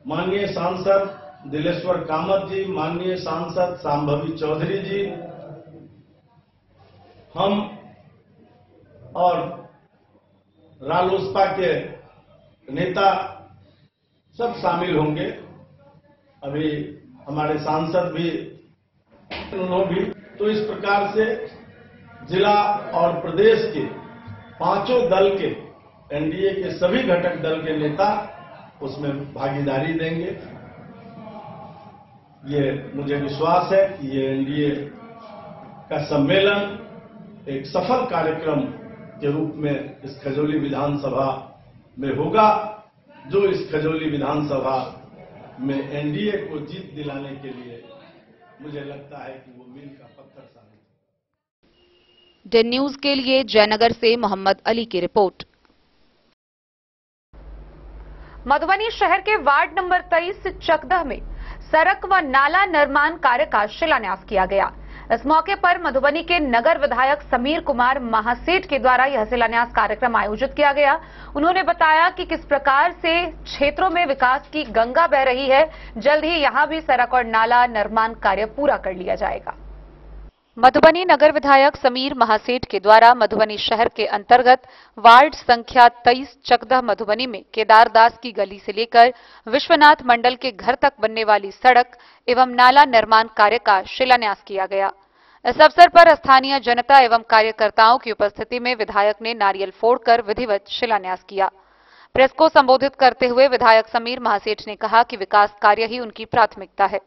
माननीय सांसद दिलेश्वर कामत जी, माननीय सांसद शांभवी चौधरी जी, हम और रालोसपा के नेता सब शामिल होंगे। अभी हमारे सांसद भी, उन्होंने भी। तो इस प्रकार से जिला और प्रदेश के 5 दल के एनडीए के सभी घटक दल के नेता उसमें भागीदारी देंगे। ये मुझे विश्वास है कि ये एनडीए का सम्मेलन एक सफल कार्यक्रम के रूप में इस खजौली विधानसभा में होगा, जो इस खजौली विधानसभा में एनडीए को जीत दिलाने के लिए मुझे लगता है कि वो मील का पत्थर साबित। डेन न्यूज के लिए जयनगर से मोहम्मद अली की रिपोर्ट। मधुबनी शहर के वार्ड नंबर 23 चकदह में सड़क व नाला निर्माण कार्य का शिलान्यास किया गया। इस मौके पर मधुबनी के नगर विधायक समीर कुमार महासेठ के द्वारा यह शिलान्यास कार्यक्रम आयोजित किया गया। उन्होंने बताया कि किस प्रकार से क्षेत्रों में विकास की गंगा बह रही है, जल्द ही यहां भी सड़क और नाला निर्माण कार्य पूरा कर लिया जाएगा। मधुबनी नगर विधायक समीर महासेठ के द्वारा मधुबनी शहर के अंतर्गत वार्ड संख्या 23 चकदह मधुबनी में केदारदास की गली से लेकर विश्वनाथ मंडल के घर तक बनने वाली सड़क एवं नाला निर्माण कार्य का शिलान्यास किया गया। इस अवसर पर स्थानीय जनता एवं कार्यकर्ताओं की उपस्थिति में विधायक ने नारियल फोड़कर विधिवत शिलान्यास किया। प्रेस को संबोधित करते हुए विधायक समीर महासेठ ने कहा कि विकास कार्य ही उनकी प्राथमिकता है।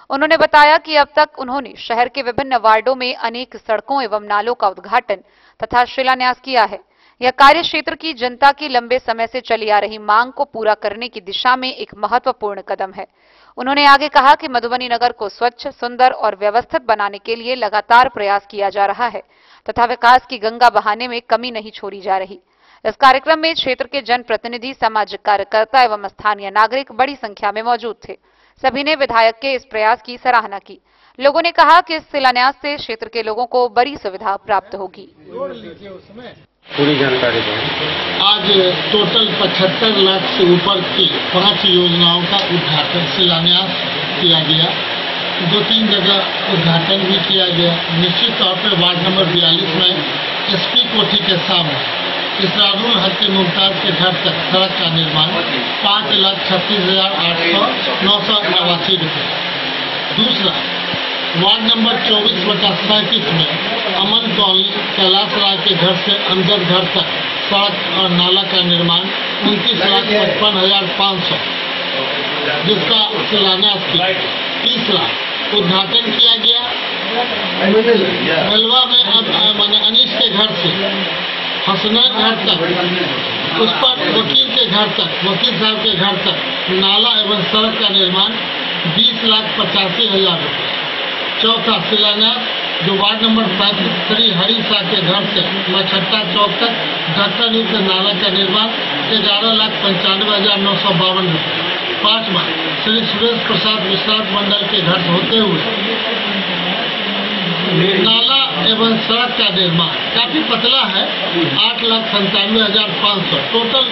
उन्होंने बताया कि अब तक उन्होंने शहर के विभिन्न वार्डों में अनेक सड़कों एवं नालों का उद्घाटन तथा शिलान्यास किया है। यह कार्य क्षेत्र की जनता की लंबे समय से चली आ रही मांग को पूरा करने की दिशा में एक महत्वपूर्ण कदम है। उन्होंने आगे कहा कि मधुबनी नगर को स्वच्छ, सुंदर और व्यवस्थित बनाने के लिए लगातार प्रयास किया जा रहा है तथा विकास की गंगा बहाने में कमी नहीं छोड़ी जा रही। इस कार्यक्रम में क्षेत्र के जनप्रतिनिधि, सामाजिक कार्यकर्ता एवं स्थानीय नागरिक बड़ी संख्या में मौजूद थे। सभी ने विधायक के इस प्रयास की सराहना की। लोगों ने कहा कि इस शिलान्यास से क्षेत्र के लोगों को बड़ी सुविधा प्राप्त होगी। पूरी जानकारी दें। आज टोटल 75 लाख से ऊपर की 5 योजनाओं का उद्घाटन शिलान्यास किया गया। 2-3 जगह उद्घाटन भी किया गया। निश्चित तौर पर वार्ड नंबर 42 में एसपी कोठी के सामने इसरारुल हक मुमताज के घर तक सड़क का निर्माण 5,36,800 रुपये। दूसरा, वार्ड नंबर 24/37 में अमन कॉलोनी कैलाश राय के घर से अंदर घर तक सड़क और नाला का निर्माण 29,55,500, जिसका शिलान्यास किया। तीसरा, उद्घाटन किया गया मलवा में अनीश के घर से हसनैन घर तक, उस पर वकील के घर तक, वकील साहब के घर तक नाला एवं सड़क का निर्माण 20,85,000 रुपये। चौथा शिलान्यास जो वार्ड नंबर 35 श्री हरी शाह के घर से मछट्टा चौक तक ढक्कन युक्त नाला का निर्माण 11,95,952 रुपये। पांचवा, श्री सुरेश प्रसाद विश्रांत मंडल के घर होते हुए नाला एवं सड़क का निर्माण काफी पतला है, 8,97,500, टोटल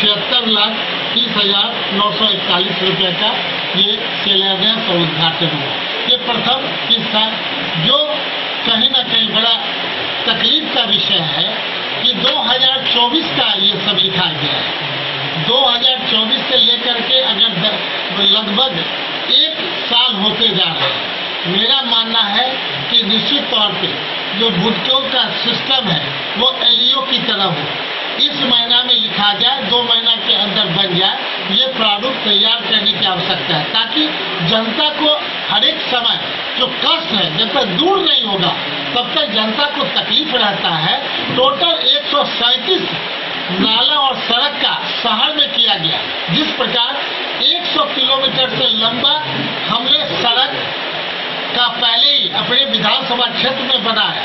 76,30,941 रुपए का ये शिलान्यास और उद्घाटन हुआ। ये प्रथम किस्सा जो कहीं न कहीं बड़ा तकलीफ का विषय है कि 2024 का ये सब लिखा गया है। 2024 से लेकर के अगर लगभग 1 साल होते जा रहे हैं, मेरा मानना है कि निश्चित तौर पे जो बुटकों का सिस्टम है वो एलईओ की तरह हो। इस महीना में लिखा जाए, 2 महीना के अंदर बन जाए, ये प्रारूप तैयार करने की आवश्यकता है, ताकि जनता को हर एक समय जो कष्ट है जब तक दूर नहीं होगा तब तक जनता को तकलीफ रहता है। टोटल 137 नाला और सड़क का शहर में किया गया, जिस प्रकार 100 किलोमीटर से लंबा हमने सड़क का पहले ही अपने विधानसभा क्षेत्र में बनाया।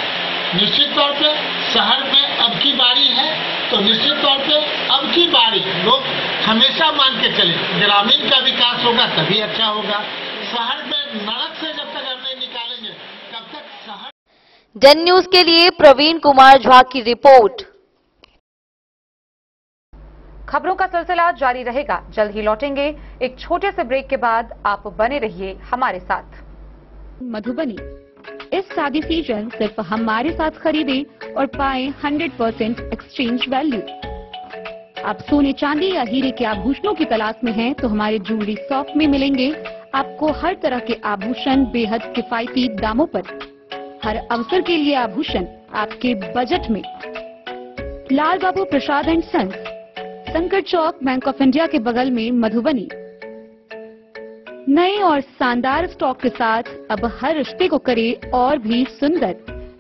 निश्चित तौर पे शहर में अब की बारी है, तो निश्चित तौर पे अब की बारी लोग हमेशा मान के चले, ग्रामीण का विकास होगा तभी अच्छा होगा। शहर में नरक से जब तक हम नहीं निकालेंगे तब तक शहर। डेन न्यूज के लिए प्रवीण कुमार झा की रिपोर्ट। खबरों का सिलसिला जारी रहेगा, जल्द ही लौटेंगे एक छोटे से ब्रेक के बाद। आप बने रहिए हमारे साथ। मधुबनी, इस शादी सीजन सिर्फ हमारे साथ खरीदे और पाए 100% एक्सचेंज वैल्यू। आप सोने, चांदी या हीरे के आभूषणों की तलाश में हैं, तो हमारे ज्वेलरी शॉप में मिलेंगे आपको हर तरह के आभूषण बेहद किफायती दामों पर। हर अवसर के लिए आभूषण आपके बजट में। लाल बाबू प्रसाद एंड सन्स, संकट चौक बैंक ऑफ इंडिया के बगल में मधुबनी। नए और शानदार स्टॉक के साथ अब हर रिश्ते को करे और भी सुंदर।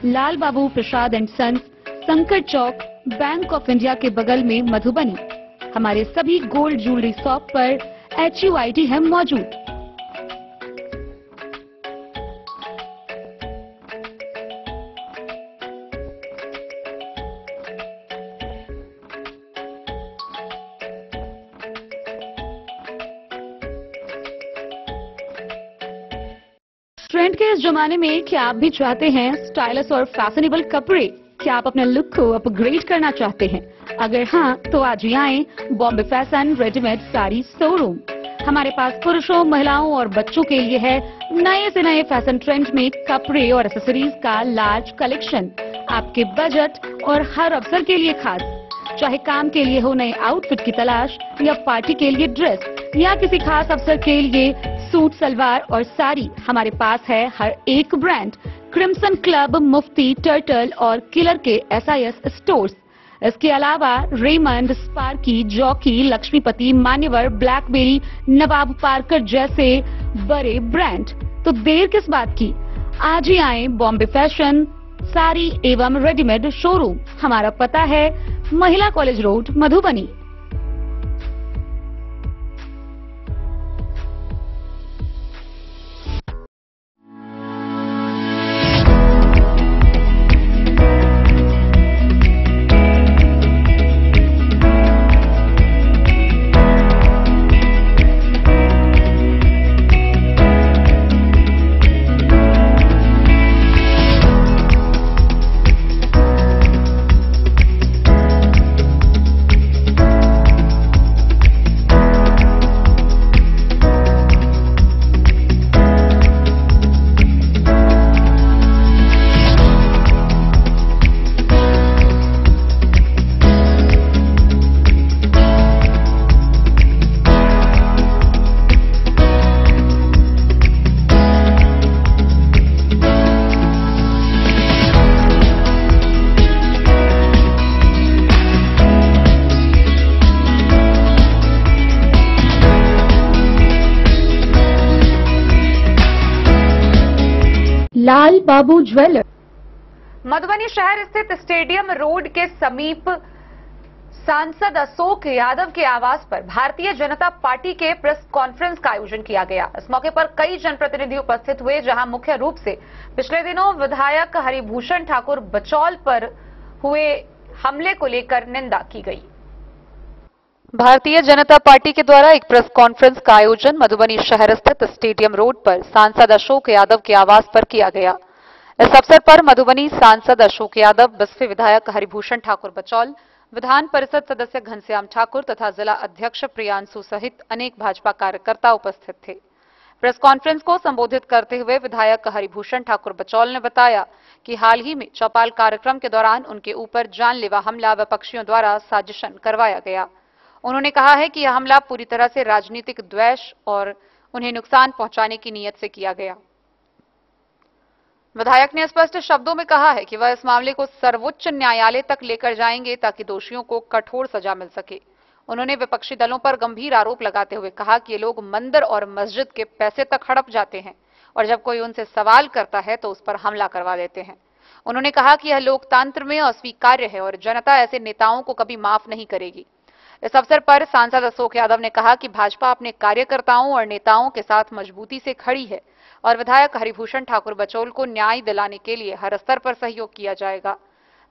लाल बाबू प्रसाद एंड सन्स, संकट चौक, बैंक ऑफ इंडिया के बगल में मधुबनी। हमारे सभी गोल्ड ज्वेलरी शॉप पर HUID है मौजूद। ट्रेंड के इस जमाने में क्या आप भी चाहते हैं स्टाइलिश और फैशनेबल कपड़े? क्या आप अपने लुक को अपग्रेड करना चाहते हैं? अगर हाँ, तो आज ही आएं Bombay fashion readymade sari showroom. हमारे पास पुरुषों, महिलाओं और बच्चों के लिए है नए से नए फैशन ट्रेंड में कपड़े और एक्सेसरीज का लार्ज कलेक्शन। आपके बजट और हर अवसर के लिए खास। चाहे काम के लिए हो नए आउटफिट की तलाश, या पार्टी के लिए ड्रेस, या किसी खास अवसर के लिए सूट, सलवार और साड़ी, हमारे पास है हर एक ब्रांड। क्रिम्सन क्लब, मुफ्ती, टर्टल और किलर के SIS स्टोर्स। इसके अलावा रेमंड, स्पार्की, जॉकी, लक्ष्मीपति, मान्यवर, ब्लैकबेरी, नवाब पार्कर जैसे बड़े ब्रांड। तो देर किस बात की, आज ही आए बॉम्बे फैशन साड़ी एवं रेडीमेड शोरूम। हमारा पता है महिला कॉलेज रोड, मधुबनी। लाल बाबू ज्वेलर। मधुबनी शहर स्थित स्टेडियम रोड के समीप सांसद अशोक यादव के आवास पर भारतीय जनता पार्टी के प्रेस कॉन्फ्रेंस का आयोजन किया गया। इस मौके पर कई जनप्रतिनिधि उपस्थित हुए, जहां मुख्य रूप से पिछले दिनों विधायक हरिभूषण ठाकुर बचौल पर हुए हमले को लेकर निंदा की गई। भारतीय जनता पार्टी के द्वारा एक प्रेस कॉन्फ्रेंस का आयोजन मधुबनी शहर स्थित स्टेडियम रोड पर सांसद अशोक यादव के आवास पर किया गया। इस अवसर पर मधुबनी सांसद अशोक यादव, बसपा विधायक हरिभूषण ठाकुर बचौल, विधान परिषद सदस्य घनश्याम ठाकुर तथा जिला अध्यक्ष प्रियांशु सहित अनेक भाजपा कार्यकर्ता उपस्थित थे। प्रेस कॉन्फ्रेंस को संबोधित करते हुए विधायक हरिभूषण ठाकुर बचौल ने बताया कि हाल ही में चौपाल कार्यक्रम के दौरान उनके ऊपर जानलेवा हमला विपक्षियों द्वारा साजिशन करवाया गया। उन्होंने कहा है कि यह हमला पूरी तरह से राजनीतिक द्वेष और उन्हें नुकसान पहुंचाने की नीयत से किया गया। विधायक ने स्पष्ट शब्दों में कहा है कि वह इस मामले को सर्वोच्च न्यायालय तक लेकर जाएंगे ताकि दोषियों को कठोर सजा मिल सके। उन्होंने विपक्षी दलों पर गंभीर आरोप लगाते हुए कहा कि ये लोग मंदिर और मस्जिद के पैसे तक हड़प जाते हैं और जब कोई उनसे सवाल करता है तो उस पर हमला करवा देते हैं। उन्होंने कहा कि यह लोकतंत्र में अस्वीकार्य है और जनता ऐसे नेताओं को कभी माफ नहीं करेगी। इस अवसर पर सांसद अशोक यादव ने कहा कि भाजपा अपने कार्यकर्ताओं और नेताओं के साथ मजबूती से खड़ी है और विधायक हरिभूषण ठाकुर बचौल को न्याय दिलाने के लिए हर स्तर पर सहयोग किया जाएगा।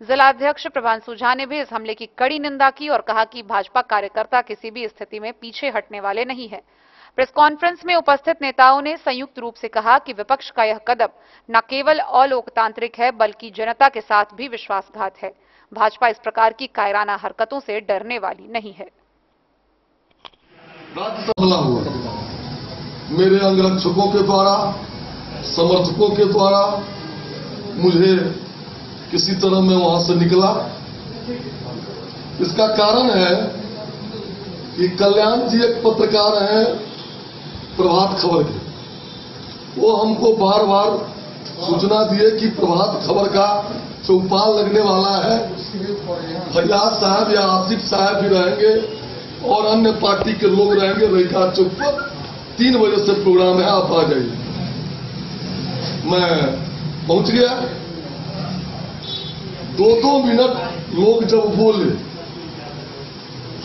जिला अध्यक्ष प्रभांशु झा ने भी इस हमले की कड़ी निंदा की और कहा कि भाजपा कार्यकर्ता किसी भी स्थिति में पीछे हटने वाले नहीं है। प्रेस कॉन्फ्रेंस में उपस्थित नेताओं ने संयुक्त रूप से कहा कि विपक्ष का यह कदम न केवल अलोकतांत्रिक है बल्कि जनता के साथ भी विश्वासघात है। भाजपा इस प्रकार की कायराना हरकतों से डरने वाली नहीं है। हमला हुआ मेरे अंगरक्षकों के द्वारा, समर्थकों के द्वारा, मुझे किसी तरह मैं वहां से निकला। इसका कारण है कि कल्याण जी एक पत्रकार हैं प्रभात खबर के, वो हमको बार बार सूचना दिए कि प्रभात खबर का चौपाल लगने वाला है, फैयाज साहब या आसिफ साहब भी रहेंगे और अन्य पार्टी के लोग रहेंगे रहीका चौक पर। 3 बजे से प्रोग्राम है, आप आ जाइए। मैं पहुंच गया। 2-2 मिनट लोग जब बोले,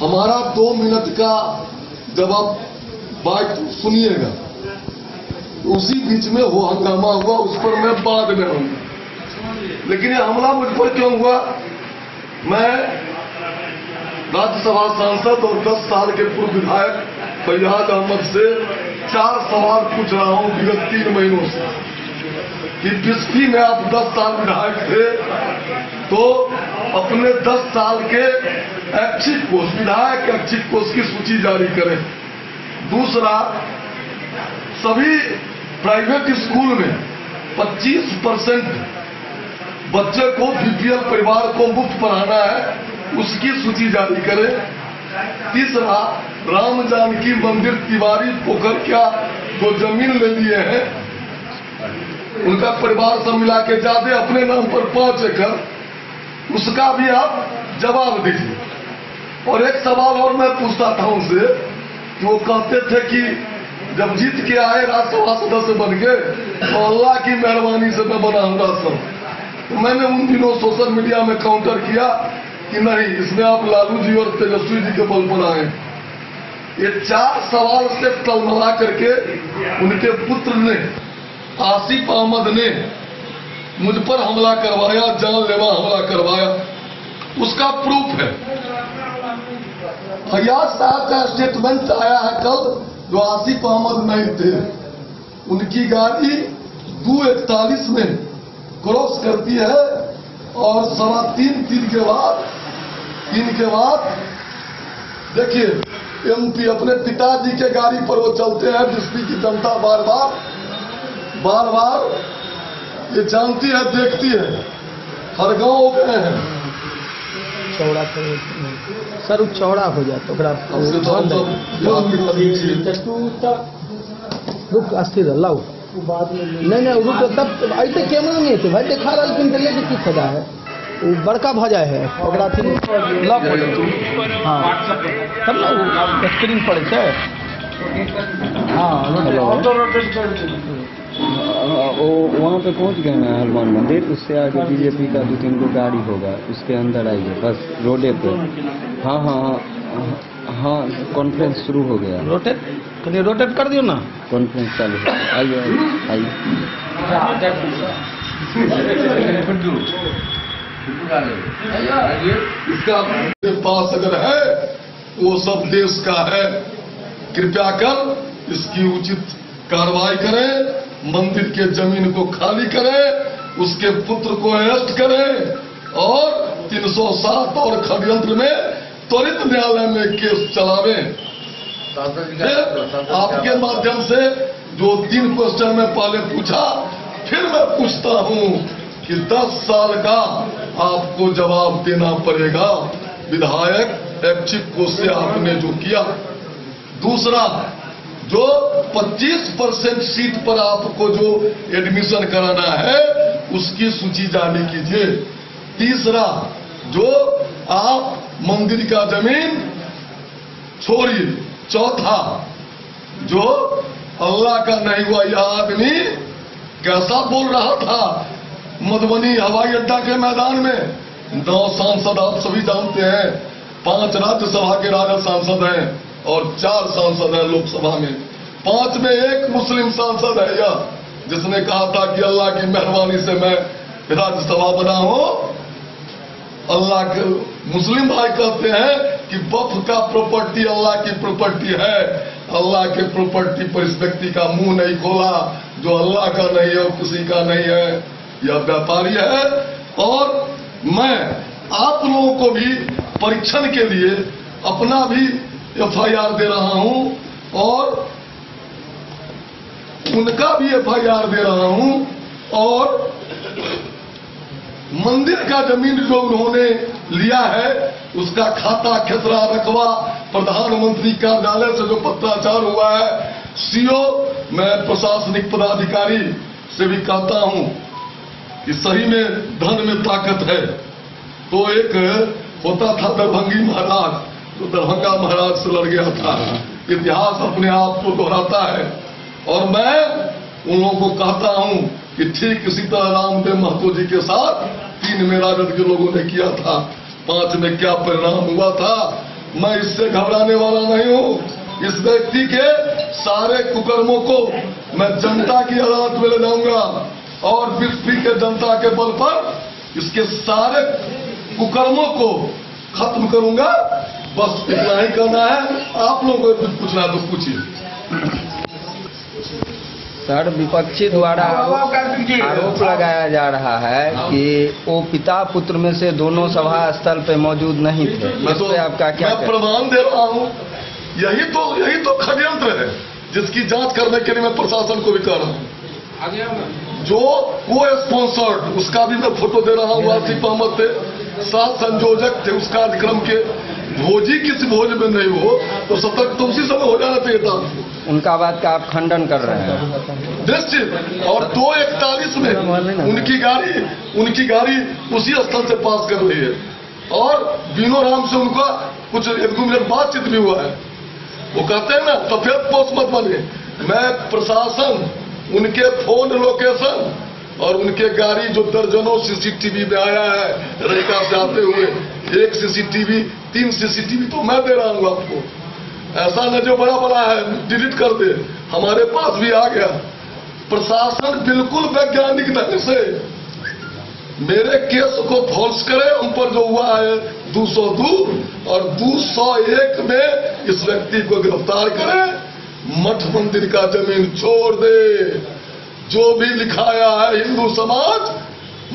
हमारा 2 मिनट का जब आप बात सुनिएगा, उसी बीच में वो हंगामा हुआ, उस पर मैं बाद में आऊंगा। लेकिन ये हमला मुझ पर क्यों हुआ? मैं राज्यसभा सांसद और 10 साल के पूर्व विधायक फैयाज अहमद से 4 सवाल पूछ रहा हूं विगत 3 महीनों से कि बिस्फी में आप 10 साल विधायक थे, तो अपने 10 साल के ऐच्छिक कोष, विधायक ऐच्छिक कोष की सूची जारी करें। दूसरा, सभी प्राइवेट स्कूल में 25% बच्चे को बीपीएल परिवार को मुफ्त पढ़ाना है, उसकी सूची जारी करें। तीसरा, राम जानकी मंदिर तिवारी पोखर क्या जो जमीन ले लिए हैं, उनका परिवार सब मिला के ज्यादा अपने नाम पर 5 एकड़, उसका भी आप जवाब दीजिए। और एक सवाल और मैं पूछता था उनसे कि वो कहते थे कि जब जीत के आए राज्यसभा सदस्य बन के, तो अल्लाह की मेहरबानी से मैं बना हूँ राज्यसभा। तो मैंने उन दिनों सोशल मीडिया में काउंटर किया कि नहीं, इसमें आप लालू जी और तेजस्वी जी के बल पर आए। ये 4 सवाल से टलमला करके उनके पुत्र ने, आसिफ अहमद ने मुझ पर हमला करवाया, जानलेवा हमला करवाया। उसका प्रूफ है, फैयाज साहब का स्टेटमेंट आया है कल, जो आसिफ अहमद नहीं थे, उनकी गाड़ी 2:41 में क्रॉस करती है और 3:15 के बाद देखिए एमपी अपने पिताजी के गाड़ी पर वो चलते हैं। बिस्फी की जनता बार बार ये जानती है, देखती है, हर गांव गए हैं। चौड़ा सर चौड़ा हो जाए तो रुक अस्थिर लाओ नहीं रुक, तब ऐसे कैमरा नहीं थे भाई, देखा रहा लेकिन लेके की फायदा है, वो बड़का भजा है ओकरा फिर लॉक हो जाए। हाँ तब ना वो स्क्रीन पड़े छै। हाँ वो वहाँ पे पहुँच गए ना हनुमान मंदिर, उससे आगे बीजेपी का 2-3 गो गाड़ी होगा, उसके अंदर आइए बस रोडे पे। हाँ हाँ हाँ हाँ कॉन्फ्रेंस शुरू हो गया। रोटेट कर दियो ना, कॉन्फ्रेंस चालू है। आइए आइए इसका अपने पास अगर है, वो सब देश का है, कृपया कर इसकी उचित कार्रवाई करें। मंदिर के जमीन को खाली करें, उसके पुत्र को अरेस्ट करें और 307 और षड्यंत्र में त्वरित न्यायालय में केस चलावें। आपके माध्यम से जो 3 क्वेश्चन में पहले पूछा, फिर मैं पूछता हूं कि 10 साल का आपको जवाब देना पड़ेगा विधायक ऐच्छिक कोष से आपने जो किया। दूसरा, जो 25% सीट पर आपको जो एडमिशन कराना है, उसकी सूची जारी कीजिए। तीसरा, जो आप मंदिर का जमीन छोड़िए। चौथा, जो अल्लाह का नहीं हुआ, यह आदमी कैसा बोल रहा था मधुबनी हवाई अड्डा के मैदान में। 9 सांसद आप सभी जानते हैं, 5 राज्यसभा के राजद सांसद हैं और 4 सांसद हैं लोकसभा में। 5 में 1 मुस्लिम सांसद है यह, जिसने कहा था कि अल्लाह की मेहरबानी से मैं राज्यसभा बना हूं। अल्लाह के मुस्लिम भाई कहते हैं कि वक्फ का प्रॉपर्टी अल्लाह की प्रॉपर्टी है। अल्लाह के प्रॉपर्टी पर इस व्यक्ति का मुंह नहीं खोला, जो अल्लाह का नहीं है और किसी का नहीं है, यह व्यापारी है। और मैं आप लोगों को भी परीक्षण के लिए अपना भी FIR दे रहा हूं और उनका भी FIR दे रहा हूं। और मंदिर का जमीन जो उन्होंने लिया है, उसका खाता खेतरा रकबा प्रधानमंत्री कार्यालय से जो पत्राचार हुआ है, CO, मैं प्रशासनिक पदाधिकारी से भी कहता हूं कि सही में धन में ताकत है। तो एक होता था दरभंगी महाराज, तो दरभंगा महाराज से लड़ गया था। इतिहास अपने आप को दोहराता है और मैं उन लोगों को कहता हूं कि ठीक इसी तरह रामदेव महतो जी के साथ 3 में राजद के लोगों ने किया था, 5 में क्या परिणाम हुआ था। मैं इससे घबराने वाला नहीं हूं। इस व्यक्ति के सारे कुकर्मों को मैं जनता की अदालत में ले जाऊंगा और बिस्फी के जनता के बल पर इसके सारे कुकर्मों को खत्म करूंगा। बस इतना ही करना है। आप लोगों को कुछ पूछना है तो पूछिए। सर, विपक्षी द्वारा आरोप लगाया जा रहा है कि वो पिता पुत्र में से दोनों सभा स्थल पे मौजूद नहीं थे। इस पे आपका क्या मैं प्रमाण दे रहा हूं। यही तो षड्यंत्र है जिसकी जांच करने के लिए मैं प्रशासन को भी कह रहा हूं। जो वो स्पॉन्सर्ड, उसका भी मैं फोटो दे रहा हूं। आसिफ अहमद थे, 7 संयोजक थे उस कार्यक्रम के। भोजी किसी भोज में नहीं हो तो सतर्क तो उसी समय हो जाना चाहिए था। उनका बात का आप खंडन कर रहे हैं? निश्चित। और 2:41 में उनकी गाड़ी उसी स्थल से पास कर रही है और बीनो राम से उनका कुछ 1-2 मिनट बातचीत भी हुआ है। वो कहते हैं ना सफेद पोस्ट मत बने। मैं प्रशासन, उनके फोन लोकेशन और उनके गाड़ी जो दर्जनों सीसीटीवी में आया है रेखा से आते हुए, 1 सीसीटीवी 3 सीसीटीवी तो मैं दे रहा हूं आपको। ऐसा न जो बड़ा बड़ा है डिलीट कर दे, हमारे पास भी आ गया। प्रशासन बिल्कुल वैज्ञानिक ढंग से मेरे केस को फॉल्स करे। उन पर जो हुआ है 202 और 201 में इस व्यक्ति को गिरफ्तार करे, मठ मंदिर का जमीन छोड़ दे। जो भी लिखाया है हिंदू समाज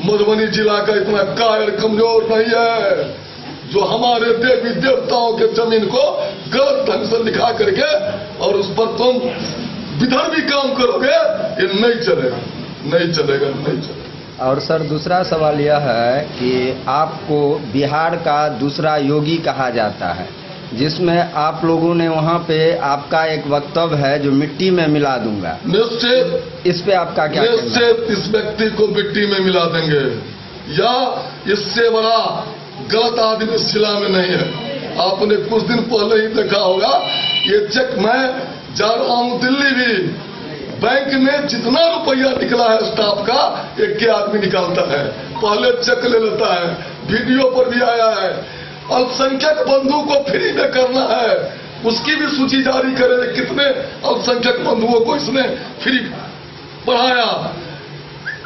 मधुबनी जिला का इतना कायर कमजोर नहीं है जो हमारे देवी देवताओं के जमीन को गलत ढंग से लिखा करके और उस पर तुम विधर्मी काम करोगे। ये नहीं चलेगा। और सर, दूसरा सवाल यह है कि आपको बिहार का दूसरा योगी कहा जाता है, जिसमें आप लोगों ने वहां पे आपका एक वक्तव्य है जो मिट्टी में मिला दूंगा। निश्चित। इस पे आपका क्या कहना है? निश्चित इस व्यक्ति को मिट्टी में मिला देंगे या इससे बड़ा गलत आदमी इस जिला में नहीं है। आपने कुछ दिन पहले ही देखा होगा ये चेक। मैं जा रहा हूं दिल्ली भी, बैंक में जितना रुपया निकला है स्टाफ का एक के आदमी निकालता है, पहले चेक ले लेता है। वीडियो पर भी आया है। अल्पसंख्यक बंधु को फ्री में करना है, उसकी भी सूची जारी करे। कितने अल्पसंख्यक बंधुओं को इसने फ्री पढ़ाया,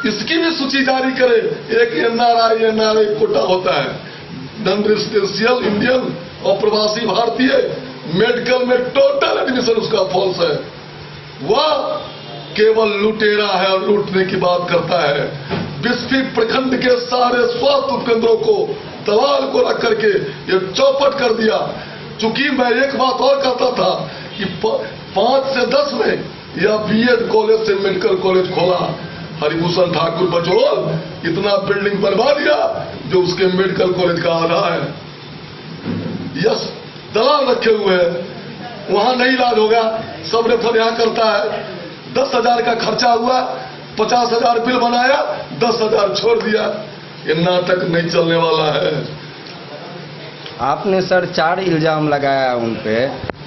इसकी भी सूची जारी करे। एक एनआरआई कोटा होता है, नॉन रेजिडेंशियल इंडियन और प्रवासी भारतीय। मेडिकल में टोटल एडमिशन उसका फॉल्स है। वह केवल लुटेरा है और लूटने की बात करता है। बिस्फी प्रखंड के सारे स्वास्थ्य उपकेंद्रों को दलाल को रख करके ये चौपट कर दिया। चूंकि मैं एक बात और कहता था कि 5 से 10 में यह बीएड कॉलेज से मेडिकल कॉलेज खोला। हरिभूषण ठाकुर बचोल इतना बिल्डिंग बनवा दिया जो उसके मेडिकल कॉलेज का आधार है। यस, दलाल रखे हुए हैं। वहां नहीं इलाज होगा, सब रेफर यहां करता है। 10,000 का खर्चा हुआ, 50,000 बिल बनाया, 10,000 छोड़ दिया। ये नाटक नहीं चलने वाला है। आपने सर 4 इल्जाम लगाया उन पे।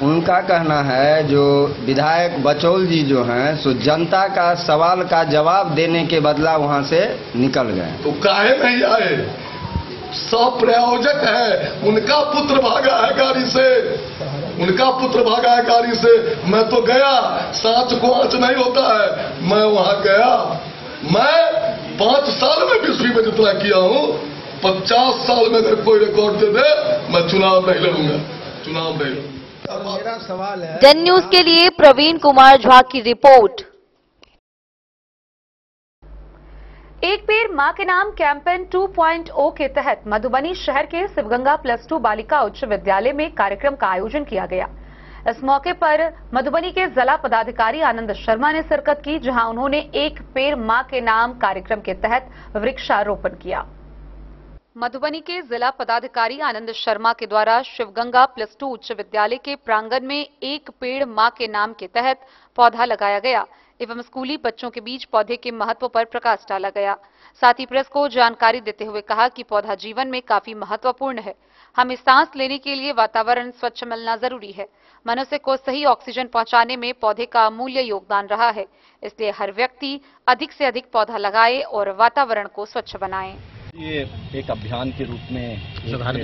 उनका कहना है जो विधायक बचौल जी जो हैं सो जनता का सवाल का जवाब देने के बदला वहां से निकल गए। तो काहे नहीं आए? सब प्रायोजक है। उनका पुत्र भागा है गाड़ी से, उनका पुत्र भागा है गाड़ी से। मैं तो गया, सांच को आंच नहीं होता है। मैं वहां गया। मैं 5 साल में बिस्फी में जितना किया हूं, 50 साल में अगर कोई रिकॉर्ड दे दे मैं चुनाव नहीं लड़ूंगा। मेरा सवाल है, जन न्यूज के लिए प्रवीण कुमार झा की रिपोर्ट। एक पेड़ मां के नाम कैंपेन 2.0 के तहत मधुबनी शहर के शिवगंगा +2 बालिका उच्च विद्यालय में कार्यक्रम का आयोजन किया गया। इस मौके पर मधुबनी के जिला पदाधिकारी आनंद शर्मा ने शिरकत की, जहां उन्होंने एक पेड़ मां के नाम कार्यक्रम के तहत वृक्षारोपण किया। मधुबनी के जिला पदाधिकारी आनंद शर्मा के द्वारा शिवगंगा +2 उच्च विद्यालय के प्रांगण में एक पेड़ मां के नाम के तहत पौधा लगाया गया। एवं स्कूली बच्चों के बीच पौधे के महत्व पर प्रकाश डाला गया। साथ ही प्रेस को जानकारी देते हुए कहा कि पौधा जीवन में काफी महत्वपूर्ण है। हमें सांस लेने के लिए वातावरण स्वच्छ मिलना जरूरी है। मनुष्य को सही ऑक्सीजन पहुंचाने में पौधे का अमूल्य योगदान रहा है, इसलिए हर व्यक्ति अधिक से अधिक पौधा लगाए और वातावरण को स्वच्छ बनाए। ये एक अभियान के रूप में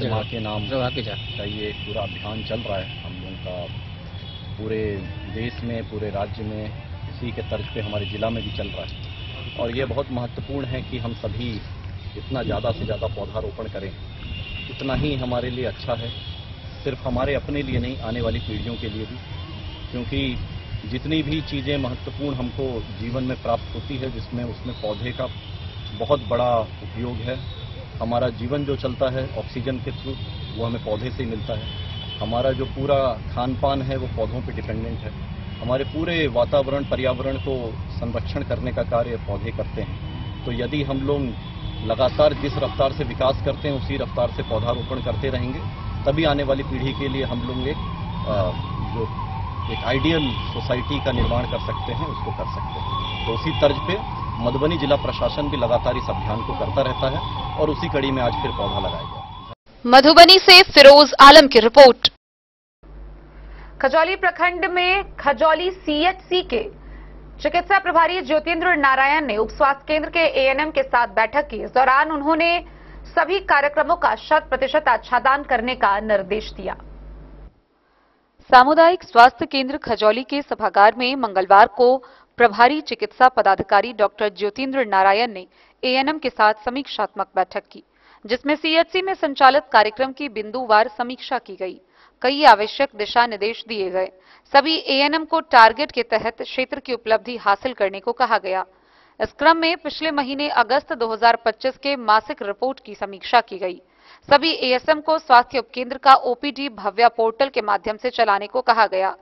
माँ के नाम का ये पूरा अभियान चल रहा है हम लोगों का पूरे देश में, पूरे राज्य में, इसी के तर्ज पे हमारे जिला में भी चल रहा है। और ये बहुत महत्वपूर्ण है कि हम सभी इतना ज़्यादा से ज़्यादा पौधारोपण करें, इतना ही हमारे लिए अच्छा है। सिर्फ हमारे अपने लिए नहीं, आने वाली पीढ़ियों के लिए भी, क्योंकि जितनी भी चीज़ें महत्वपूर्ण हमको जीवन में प्राप्त होती है जिसमें उसमें पौधे का बहुत बड़ा उपयोग है। हमारा जीवन जो चलता है ऑक्सीजन के थ्रू, वो हमें पौधे से मिलता है। हमारा जो पूरा खान पान है वो पौधों पे डिपेंडेंट है। हमारे पूरे वातावरण पर्यावरण को संरक्षण करने का कार्य पौधे करते हैं। तो यदि हम लोग लगातार जिस रफ्तार से विकास करते हैं उसी रफ्तार से पौधारोपण करते रहेंगे, तभी आने वाली पीढ़ी के लिए हम लोग एक आइडियल सोसाइटी का निर्माण कर सकते हैं, उसको कर सकते हैं। तो उसी तर्ज पे मधुबनी जिला प्रशासन भी लगातार इस अभियान को करता रहता है और उसी कड़ी में आज फिर पौधा लगाया गया। मधुबनी से फिरोज आलम की रिपोर्ट। खजौली प्रखंड में खजौली सीएचसी के चिकित्सा प्रभारी ज्योतिन्द्र नारायण ने उप स्वास्थ्य केंद्र के एएनएम के साथ बैठक की। इस दौरान उन्होंने सभी कार्यक्रमों का 100% आच्छादन करने का निर्देश दिया। सामुदायिक स्वास्थ्य केंद्र खजौली के सभागार में मंगलवार को प्रभारी चिकित्सा पदाधिकारी डॉक्टर ज्योतिन्द्र नारायण ने एएनएम के साथ समीक्षात्मक बैठक की, जिसमें सीएचसी में संचालित कार्यक्रम की बिंदुवार समीक्षा की गई। कई आवश्यक दिशा निर्देश दिए गए। सभी एएनएम को टारगेट के तहत क्षेत्र की उपलब्धि हासिल करने को कहा गया। इस क्रम में पिछले महीने अगस्त 2025 के मासिक रिपोर्ट की समीक्षा की गई। सभी एएसएम को स्वास्थ्य उपकेंद्र का ओपीडी भव्या पोर्टल के माध्यम से चलाने को कहा गया।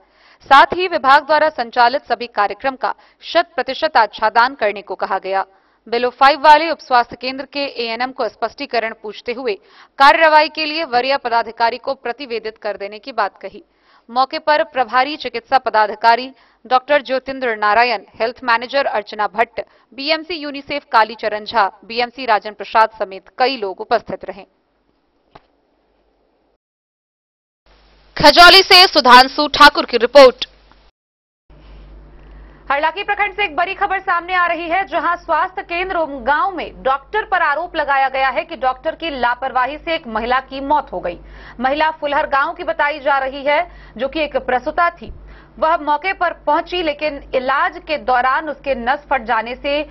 साथ ही विभाग द्वारा संचालित सभी कार्यक्रम का 100% आच्छादन करने को कहा गया। बिलो 5 वाले उप स्वास्थ्य केंद्र के एएनएम को स्पष्टीकरण पूछते हुए कार्रवाई के लिए वरीय पदाधिकारी को प्रतिवेदित कर देने की बात कही। मौके पर प्रभारी चिकित्सा पदाधिकारी doctor Jyotindra Narayan, health manager Archana Bhatt, BMC UNICEF Kalicharan Jha, BMC Rajan Prasad समेत कई लोग उपस्थित रहे। खजौली से सुधांशु ठाकुर की रिपोर्ट। हरलाखी प्रखंड से एक बड़ी खबर सामने आ रही है, जहां स्वास्थ्य केंद्र गांव में डॉक्टर पर आरोप लगाया गया है कि डॉक्टर की लापरवाही से एक महिला की मौत हो गई। महिला फुलहर गांव की बताई जा रही है, जो कि एक प्रसूता थी। वह मौके पर पहुंची, लेकिन इलाज के दौरान उसके नस फट जाने से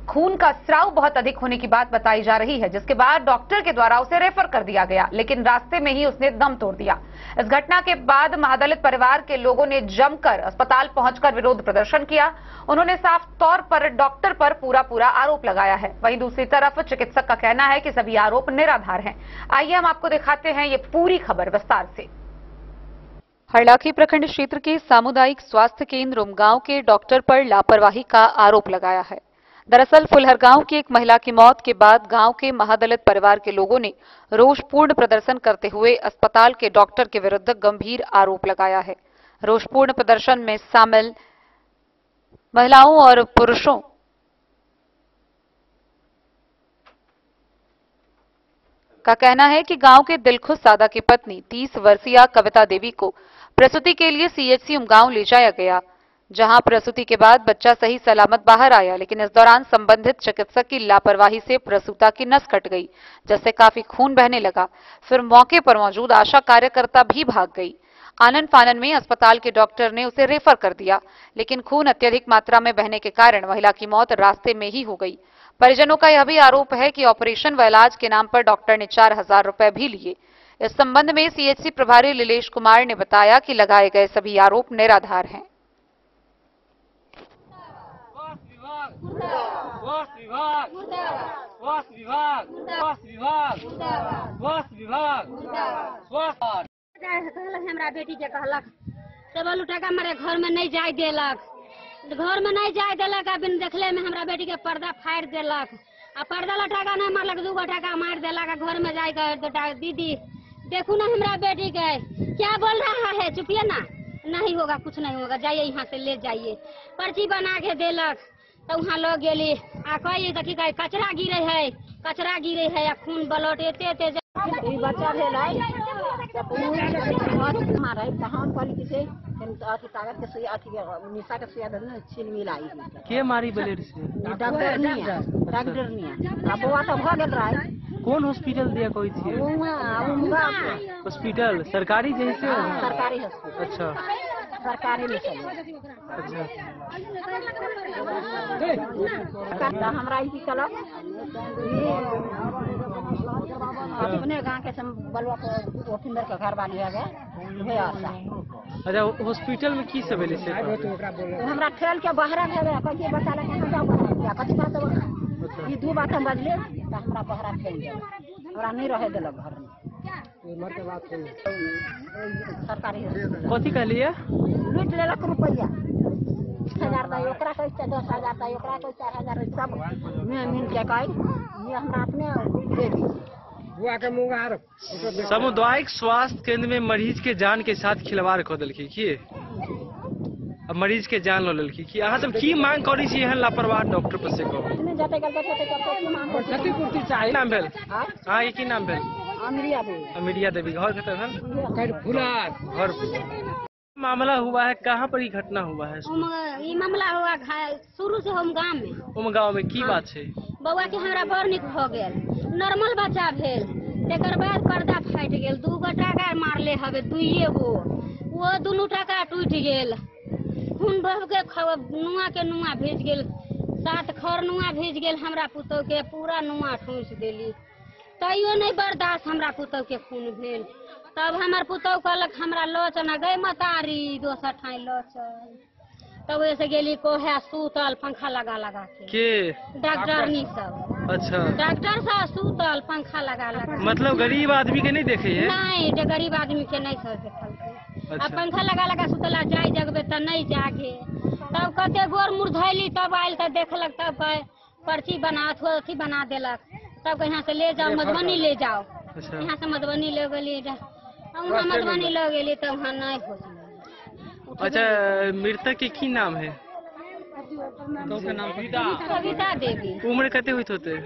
खून का स्राव बहुत अधिक होने की बात बताई जा रही है, जिसके बाद डॉक्टर के द्वारा उसे रेफर कर दिया गया, लेकिन रास्ते में ही उसने दम तोड़ दिया। इस घटना के बाद महादलित परिवार के लोगों ने जमकर अस्पताल पहुंचकर विरोध प्रदर्शन किया। उन्होंने साफ तौर पर डॉक्टर पर पूरा आरोप लगाया है। वहीं दूसरी तरफ चिकित्सक का कहना है कि सभी आरोप निराधार हैं। आइए हम आपको दिखाते हैं ये पूरी खबर विस्तार से। हरलाखी प्रखंड क्षेत्र के सामुदायिक स्वास्थ्य केंद्र उमगांव के डॉक्टर पर लापरवाही का आरोप लगाया है। दरअसल फुलहर गांव की एक महिला की मौत के बाद गांव के महादलित परिवार के लोगों ने रोषपूर्ण प्रदर्शन करते हुए अस्पताल के डॉक्टर के विरुद्ध गंभीर आरोप लगाया है। रोषपूर्ण प्रदर्शन में शामिल महिलाओं और पुरुषों का कहना है कि गांव के दिलखुश सादा की पत्नी 30 वर्षीय कविता देवी को प्रसूति के लिए सीएचसी उमगांव ले जाया गया, जहां प्रसूति के बाद बच्चा सही सलामत बाहर आया, लेकिन इस दौरान संबंधित चिकित्सक की लापरवाही से प्रसूता की नस कट गई, जिससे काफी खून बहने लगा। फिर मौके पर मौजूद आशा कार्यकर्ता भी भाग गई। आनन फानन में अस्पताल के डॉक्टर ने उसे रेफर कर दिया, लेकिन खून अत्यधिक मात्रा में बहने के कारण महिला की मौत रास्ते में ही हो गई। परिजनों का यह भी आरोप है कि ऑपरेशन व इलाज के नाम पर डॉक्टर ने 4000 रुपए भी लिए। इस संबंध में सीएचसी प्रभारी लीलेश कुमार ने बताया कि लगाए गए सभी आरोप निराधार हैं। हमरा बेटी के कहलक टेबल उठा के हमारे घर में नहीं जाय देलक, घर में नहीं जाय देलक। बिन देखले में हमरा बेटी के पर्दा फाड़ देलक, आ पर्दा लटाका नहीं मारलक, 2 टाका मार देलक। घर में जाय के दीदी देखू ना हमरा बेटी के क्या बोल रहा है, चुपिए ना, नहीं होगा, कुछ नहीं होगा, जाइए यहाँ से ले जाइए। पर्ची बना के देलक तो वहाँ लोग गेली आ कही देखी कचरा गिरे है आ खून ब्लड एते बच्चा मारे हम कहली कि से अथी कागज के सुइया अथी निशा के सुइया देने छीन मिलाई के मारी ब्लेड से डॉक्टर निया अब बुआ तो भ गेल रहा। कौन हॉस्पिटल दिया कोई थी? हॉस्पिटल सरकारी जैसे? सरकारी हॉस्पिटल। अच्छा सरकारी में अच्छा हमरा ई कलक अपने गांव के बलुआ को ओफिंदर के घर वाली है वे आशा। अच्छा हॉस्पिटल में की सब से हमरा खेल के बहरा भेले कहिए बच्चा लगे हम जाओ कथि बात ई दू बात हम बजले त हमरा बहरा खेल गया, हमरा नहीं रहे देलक घर में। सरकारी कथी कहलिए? लूट लेलक रुपया 1000 दा ओकरा कहै छै 10000 दा ओकरा कहै 4000 सब मिल के कहै ये हमरा अपने दे दी। बुआ के मुंगार सामुदायिक स्वास्थ्य केंद्र में मरीज के जान के साथ खिलवाड़ कर दिलखी की अब मरीज के जान लो ललखी की अहाँ सब की मांग करी छी एहन लापरवाह डॉक्टर पर से को क्षतिपूर्ति चाहिए। नाम भेल हां ये की नाम भेल? अमिरिया देवी घर कते भेल? फुलार घर। मामला हुआ है कहाँ पर ये घटना हुआ है? ये मामला हुआ शुरू से हम गाँव में की बात है? बउआ के हमरा बड़ निक भ गेल, नॉर्मल बच्चा भेल, तेकर बाद पर्दा फाट गेल, 2 टाका मारले हवे 2 गो, वो 2 टाका टूट गेल, खून बह के नुआ भेज गेल, 7 खर नुआ भेज गेल, हमरा पुतौ के पूरा नुआ ठूस देली, तैयो नहीं बर्दाश्त हमरा पुतौ के खून भेल। तब हमार पुतौ कहलक हमरा लो चल गए मतारी दोसर ठाई लो चल, तब ऐसे गेली कोहे सूतल पंखा लगा के डॉक्टरनी सब। अच्छा डॉक्टर साहब सूतल पंखा लगा मतलब गरीब आदमी के नहीं देखे है? नहीं जे गरीब आदमी के नहीं सब देखल। अब पंखा लगा सुतला जाए जगबे त नहीं जागे, तब कते गोर मुरझैली, तब आयल त देखलक, तब पर्ची बना अथी बना देलक, तब यहाँ से ले जाओ मधुबनी ले जाओ। यहाँ से मधुबनी ले गेली, वहाँ मधुबनी ले गेली तब वहाँ नहीं हो। अच्छा मृतक के की नाम है? कविता देवी। उम्र कते हुई होते?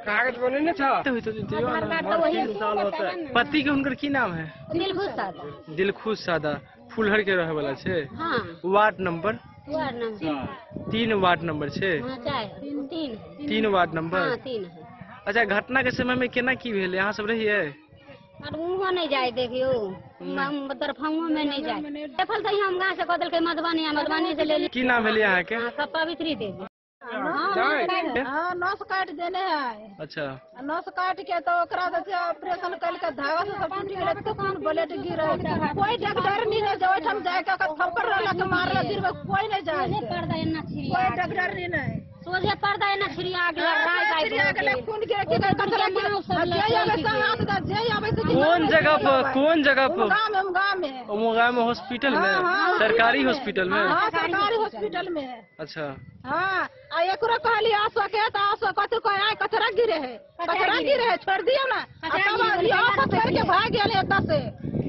कागज बने न था पति के उनकर की नाम है? दिलखुश सादा फुलहर के रहे वाला छे। हाँ। वार्ड नंबर 3 वार्ड नंबर छे। 3 वार्ड नंबर। अच्छा घटना के समय में केना की भेल यहाँ सब रही है? वहाँ नहीं जाए देखियो, दरभंगो में नहीं जाए, देखल तो हम गाँव से कह दिल मधुबनी से ले ली। की नाम है यहाँ के? पवित्री देवी। नस काट देने है। अच्छा नस काट के तो ऑपरेशन कर के धागा से सब टूट गेल, तो खून ब्लड गिर, कोई डॉक्टर नहीं है जो हम जाए के थप्पड़ लगा के मारला दिन में कोई नहीं जाए, कोई डॉक्टर नहीं सोझे पर्दा एना छिड़िया गेल, खून गिर के कौन जगह पर? गाँव में हॉस्पिटल में? सरकारी हॉस्पिटल में? सरकारी हॉस्पिटल में। अच्छा हाँ एक कहली आसो के आसो कथी कहे कचरा गिरे है छोड़ दियो ना, छोड़ के भाग गए एत से।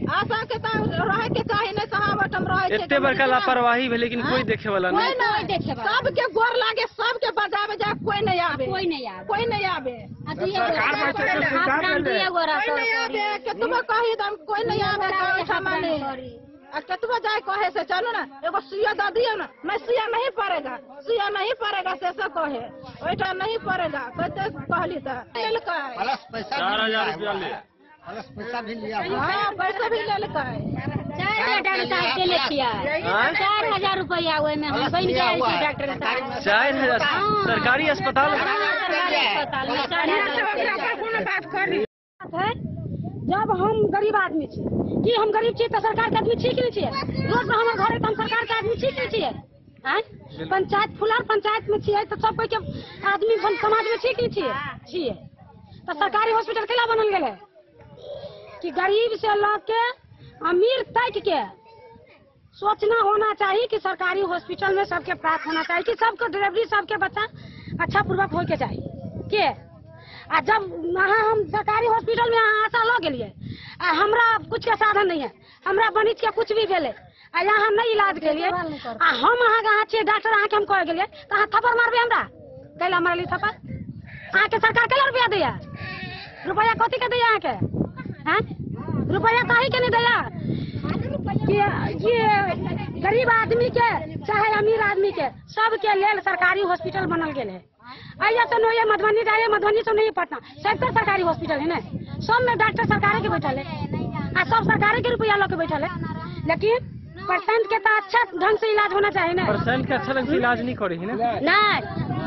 आशा के रहे के चाहे नहीं सहावट हम रहे एते बड़का लापरवाही भेल लेकिन कोई देखे वाला नहीं। सबके गोर लागे सबके बजावे जाए कोई नहीं आवे केतबो कही दम कोई नहीं आवे सामने केतबो जाए कहे से चलो ना एगो सुइया दे दियो ना, मैं सुइया नहीं पड़ेगा से सब कहे ओइटा नहीं पड़ेगा कहली त 4000 रुपया ले पैसा भी लिया। हाँ पैसा भी ले लेता है। 4000 रुपया हुए में हम बन गए डॉक्टर साहब। 4000 सरकारी अस्पताल जब हम गरीब आदमी छी कि हम गरीब छी तो सरकार के आदमी ठीक नहीं छियै, रोज में हमारे घर हम सरकार के आदमी ठीक नहीं छियै। पंचायत फुलार पंचायत में छियै तो सब कोई के आदमी समाज में ठीक नहीं छियै तो सरकारी हॉस्पिटल केला बनल गेले कि गरीब से लेके अमीर तक के सोचना होना चाहिए कि सरकारी हॉस्पिटल में सबके प्राप्त होना चाहिए कि सबको डिलीवरी सबके बच्चा अच्छा पूर्वक हो के चाहिए के आ जब वहाँ हम सरकारी हॉस्पिटल में आशा लग गए आ हमरा कुछ के साधन नहीं है, हमरा बनिच के कुछ भी भेले आ यहाँ हम नहीं इलाज के लिए आ हम अहाँ कहाँ छे डॉक्टर अहाँ के हम कह गए कहाँ थप्पड़ मारबे हमरा कैला मारली थप्पड़ अहाँ के सरकार कैला रुपया दिया रुपया कथी के दिया अहाँ के हैं रुपया काहे के नहीं दिया कि ये गरीब आदमी के चाहे अमीर आदमी के सब के लेल सरकारी हॉस्पिटल बनल गेल है। आइया तो नहीं मधुबनी जाइए, मधुबनी से नहीं पटना सब तो सरकारी हॉस्पिटल है ना, सब में डॉक्टर सरकार के बैठल है आ सब सरकार के रुपया लेके बैठल है, लेकिन पेशेंट के तो अच्छा ढंग से इलाज होना चाहिए ना। पेशेंट का अच्छा ढंग से इलाज नहीं करी है ना? नहीं,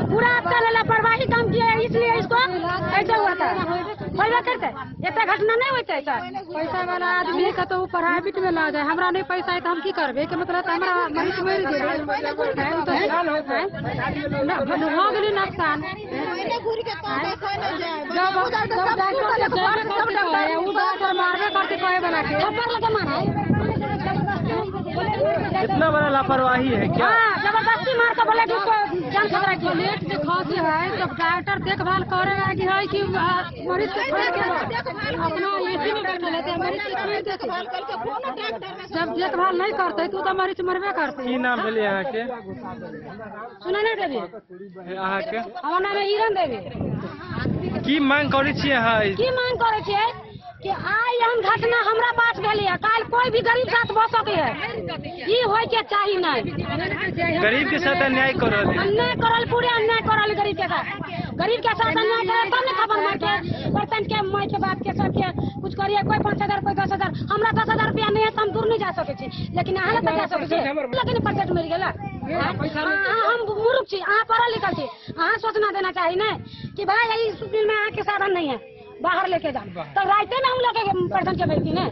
पूरा आपका लापरवाही काम किया है इसलिए इसको ऐसा हुआ था। होगा करते ऐसा घटना नहीं होता है सर। पैसा वाला आदमी का तो प्राइवेट में इलाज है, हमरा नहीं पैसा है तो हम की करबे के मतलब हमरा मरीज मर गए हो गए नुकसान। जब डॉक्टर मारबे करते कहे वाला के थप्पड़ लगे मारा इतना बड़ा लापरवाही है क्या? जबरदस्ती मार के बोले जान खतरा की लेट जो खांसी है जब डॉक्टर देखभाल करेगा कि है कि मरीज के छोड़ के अपना एसी में बैठे रहते हैं, मरीज के छोड़ देते जब देखभाल नहीं करते तो मरीज मरबे करते। की नाम भेले यहाँ के? सुनैना देवी। यहाँ के हमर नाम है हिरन देवी। की मांग करे छियै? की मांग करे छियै कि आई एहन घटना हमरा पास भेलै है, काल कोई भी गरीब साथ भ सके है, ई होय के चाहिए नहीं। गरीब के साथ अन्याय करल, अन्याय करल, पूरे अन्याय करल गरीब के साथ। गरीब के साथ अन्याय करे तब न खबर मार के बर्तन के माई के बाप के सब के कुछ करिए। कोई 5,000 कोई 10,000, हमरा 10,000 रुपया नहीं है हम दूर नहीं जा सके छी, लेकिन अहाँ तक जा सके छी। लेकिन पेशेंट मर गेला, हम मूर्ख छी, अहाँ पढ़ल लिखल छी, अहाँ सोचना देना चाहिए ना कि भाई ई सुप्रीम में अहाँ के साधन नहीं है, बाहर लेके जाओ तो राइते में हम लोग पर्सन के बैठी ने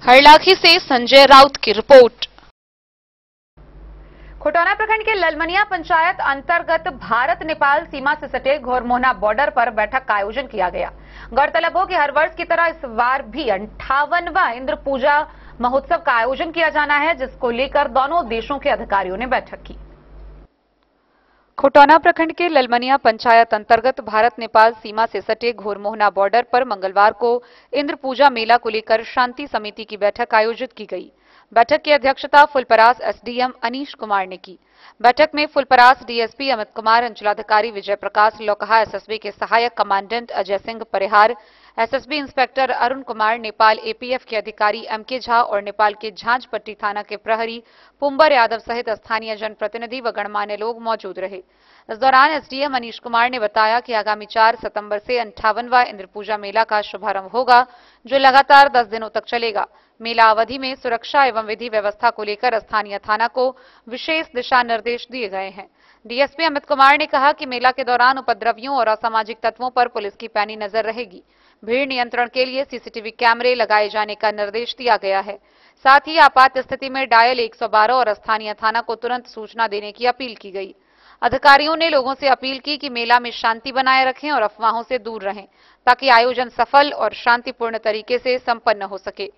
हरलाखी से संजय राउत की रिपोर्ट। खुटौना प्रखंड के ललमनिया पंचायत अंतर्गत भारत नेपाल सीमा से सटे घोरमोहना बॉर्डर पर बैठक का आयोजन किया गया। गौरतलब हो कि हर वर्ष की तरह इस बार भी 58वां इंद्र पूजा महोत्सव का आयोजन किया जाना है, जिसको लेकर दोनों देशों के अधिकारियों ने बैठक की। खुटौना प्रखंड के ललमनिया पंचायत अंतर्गत भारत नेपाल सीमा से सटे घोरमोहना बॉर्डर पर मंगलवार को इंद्र पूजा मेला को लेकर शांति समिति की बैठक आयोजित की गई। बैठक की अध्यक्षता फुलपरास एसडीएम अनीश कुमार ने की। बैठक में फुलपरास डीएसपी अमित कुमार, अंचलाधिकारी विजय प्रकाश लोकहा, एसएसबी के सहायक commandant Ajay Singh Parihar, SSB inspector Arun Kumar, Nepal APF के अधिकारी एमके झा और नेपाल के झांझपट्टी थाना के प्रहरी पुंबर यादव सहित स्थानीय जनप्रतिनिधि व गणमान्य लोग मौजूद रहे। इस दौरान एसडीएम अनीश कुमार ने बताया कि आगामी 4 सितंबर से 58वां इंद्र पूजा मेला का शुभारंभ होगा, जो लगातार 10 दिनों तक चलेगा। मेला अवधि में सुरक्षा एवं विधि व्यवस्था को लेकर स्थानीय थाना को विशेष दिशा निर्देश दिए गए हैं। डीएसपी अमित कुमार ने कहा कि मेला के दौरान उपद्रवियों और असामाजिक तत्वों पर पुलिस की पैनी नजर रहेगी। भीड़ नियंत्रण के लिए सीसीटीवी कैमरे लगाए जाने का निर्देश दिया गया है। साथ ही आपात स्थिति में डायल 112 और स्थानीय थाना को तुरंत सूचना देने की अपील की गई। अधिकारियों ने लोगों से अपील की कि मेला में शांति बनाए रखें और अफवाहों से दूर रहें, ताकि आयोजन सफल और शांतिपूर्ण तरीके से संपन्न हो सके।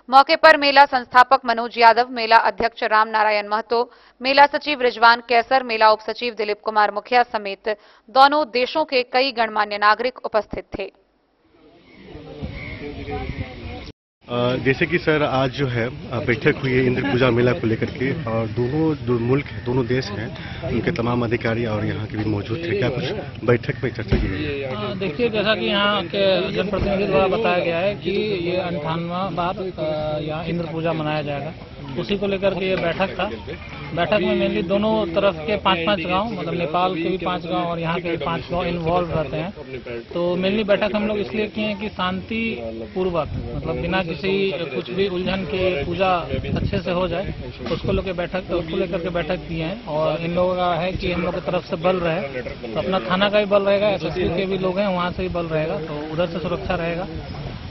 मौके पर मेला संस्थापक मनोज यादव, मेला अध्यक्ष राम नारायण महतो, मेला सचिव रिजवान कैसर, मेला उप सचिव दिलीप कुमार मुखिया समेत दोनों देशों के कई गणमान्य नागरिक उपस्थित थे। जैसे कि सर आज जो है बैठक हुई है इंद्र पूजा मेला को लेकर के, और दोनों मुल्क है, दोनों देश हैं, उनके तमाम अधिकारी और यहाँ के भी मौजूद थे। क्या कुछ बैठक में चर्चा की गई? देखिए, जैसा कि यहाँ के जनप्रतिनिधि द्वारा बताया गया है कि ये 58वां बार यहाँ इंद्र पूजा मनाया जाएगा, उसी को लेकर के ये बैठक था। बैठक में मेनली दोनों तरफ के 5-5 गांव, मतलब नेपाल के भी 5 गांव और यहाँ के भी 5 गांव इन्वॉल्व रहते हैं। तो मेनली बैठक हम लोग इसलिए किए हैं कि शांति पूर्वक, मतलब बिना किसी कुछ भी उलझन के पूजा अच्छे से हो जाए, उसको लेकर के बैठक किए हैं। और इन लोगों का है कि हम लोग की तरफ से बल रहे, तो अपना थाना का भी बल रहेगा, एसएसबी के भी लोग हैं वहाँ से भी बल रहेगा, तो उधर से सुरक्षा रहेगा।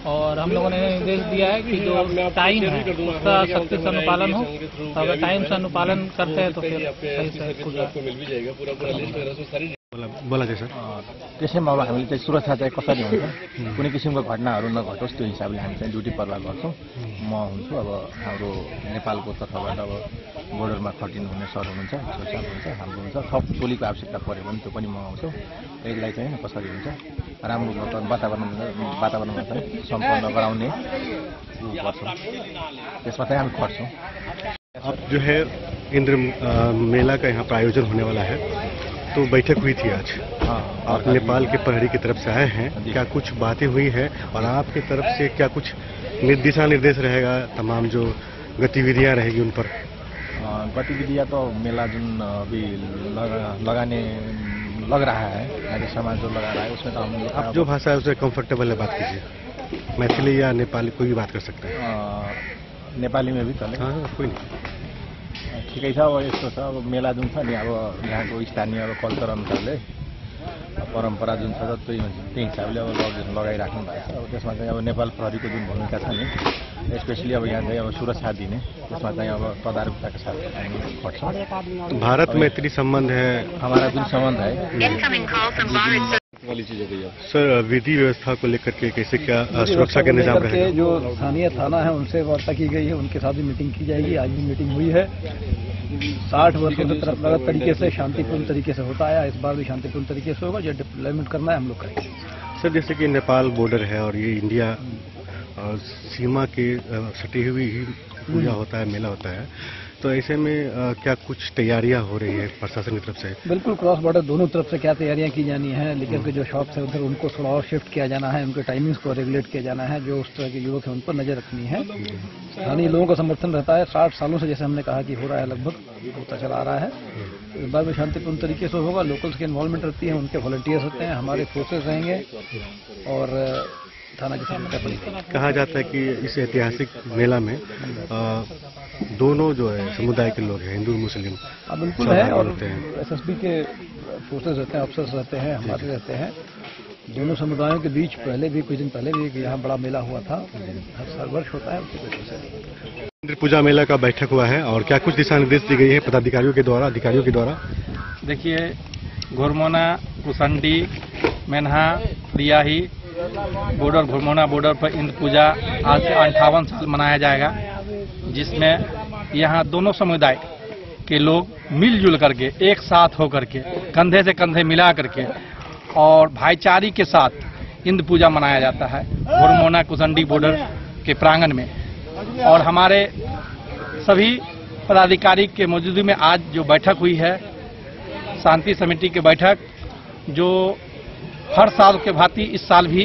और हम लोगों ने निर्देश दिया है कि जो टाइम है उसका सख्ती से अनुपालन हो, तो अगर टाइम से अनुपालन करते हैं तो फिर सही से पूजा बोला जाए सर। त्यसैमा अब हामीले चाहिँ सुरक्षा चाहिँ कसरी हुन्छ, कुनै किसिमको घटनाहरू नघटोस् त्यो हिसाबले हामी चाहिँ ड्युटी पर्वा गर्छौँ। म हुन्छु अब हाम्रो नेपालको तर्फबाट अब बोर्डरमा खटिनुहुने सर हुनुहुन्छ, साहब हुनुहुन्छ, हाम्रो हुन्छ, थप टोलीको आवश्यकता पऱ्यो भने त्यो पनि मगाउँछौँ। यसलाई चाहिँ कसरी हुन्छ राम्रो वातावरणमा चाहिँ सम्पन्न गराउने गर्छौँ, त्यसमा चाहिँ हामी खट्छौँ। अब जो है इंद्र मेला का यहाँ पर आयोजन होने वाला है, तो बैठक हुई थी आज। आप नेपाल के प्रहरी की तरफ से आए हैं, क्या कुछ बातें हुई है और आपकी तरफ से क्या कुछ दिशा निर्देश रहेगा, तमाम जो गतिविधियां रहेगी उन पर? गतिविधियां तो मेला जुन अभी लग रहा है, आगे समाज जो लगा रहा है उसमें तो हम आप जो भाषा है उससे कंफर्टेबल है बात कीजिए, मैथिली या नेपाली कोई भी बात कर सकते हैं। नेपाली में भी चले। हाँ, कोई नहीं। ठिकै छ। अब यस्तो छ, अब मेला जुन छ नि, अब यहाँको स्थानीय अब कल्चर अनुसारले परम्परा जुन छ त्यही हिसाबले अब लगाइराख्नु भएको छ। अब त्यसमा चाहिँ अब नेपाल प्रहरीको जुन भूमिका छ नि, स्पेशली अब यहाँ चाहिँ अब सुरक्षा दिने, त्यसमा चाहिँ अब तदारुकताका साथ हामी खट्छौँ। भारत मैत्री संबंध है, हमारा जुन सम्बन्ध है वाली चीज हो गई है। सर, विधि व्यवस्था को लेकर के कैसे क्या सुरक्षा के निजाम रहेगा? जो स्थानीय थाना है उनसे वार्ता की गई है, उनके साथ भी मीटिंग की जाएगी। आज भी मीटिंग हुई है। 60 वर्षों से तरफ तरीके से शांतिपूर्ण तरीके से होता आया, इस बार भी शांतिपूर्ण तरीके से होगा। जो डिप्लॉयमेंट करना है हम लोग करेंगे। सर, जैसे कि नेपाल बॉर्डर है और ये इंडिया सीमा के सटी हुई ही पूजा होता है, मेला होता है, तो ऐसे में क्या कुछ तैयारियां हो रही है प्रशासन की तरफ से? बिल्कुल, क्रॉस बॉर्डर दोनों तरफ से क्या तैयारियां की जानी है, लेकिन के जो शॉप्स है उधर उनको थोड़ा और शिफ्ट किया जाना है, उनके टाइमिंग्स को रेगुलेट किया जाना है। जो उस तरह के युवक है उन पर नजर रखनी है। स्थानीय लोगों का समर्थन रहता है। 60 सालों से जैसे हमने कहा कि हो रहा है, लगभग होता चला आ रहा है। इस बार भी शांतिपूर्ण तरीके से होगा। लोकल्स की इन्वॉल्वमेंट रहती है, उनके वॉलंटियर्स होते हैं, हमारे फोर्सेस रहेंगे और थाना की समस्या पड़ेगी। कहा जाता है कि इस ऐतिहासिक मेला में दोनों जो है समुदाय के लोग हैं, हिंदू मुस्लिम, बिल्कुल है। और एसएसबी के फोर्सेस रहते हैं, अफसर्स रहते हैं, हमारे रहते हैं। दोनों समुदायों के बीच पहले भी कुछ दिन पहले भी यहाँ बड़ा मेला हुआ था, हर वर्ष होता है। उसी वजह से इंद्र पूजा मेला का बैठक हुआ है और क्या कुछ दिशा निर्देश दी गई है पदाधिकारियों के द्वारा? देखिए, घुरमोना, कुसंडी, मेन्हा, रियाही बॉर्डर, घुरमोना बॉर्डर पर इंद्र पूजा आज से 58 साल मनाया जाएगा, जिसमें यहाँ दोनों समुदाय के लोग मिलजुल करके, एक साथ होकर के, कंधे से कंधे मिला करके और भाईचारे के साथ इंद्र पूजा मनाया जाता है घुरमोना कुसंडी बॉर्डर के प्रांगण में। और हमारे सभी पदाधिकारी के मौजूदगी में आज जो बैठक हुई है, शांति समिति की बैठक, जो हर साल के भांति इस साल भी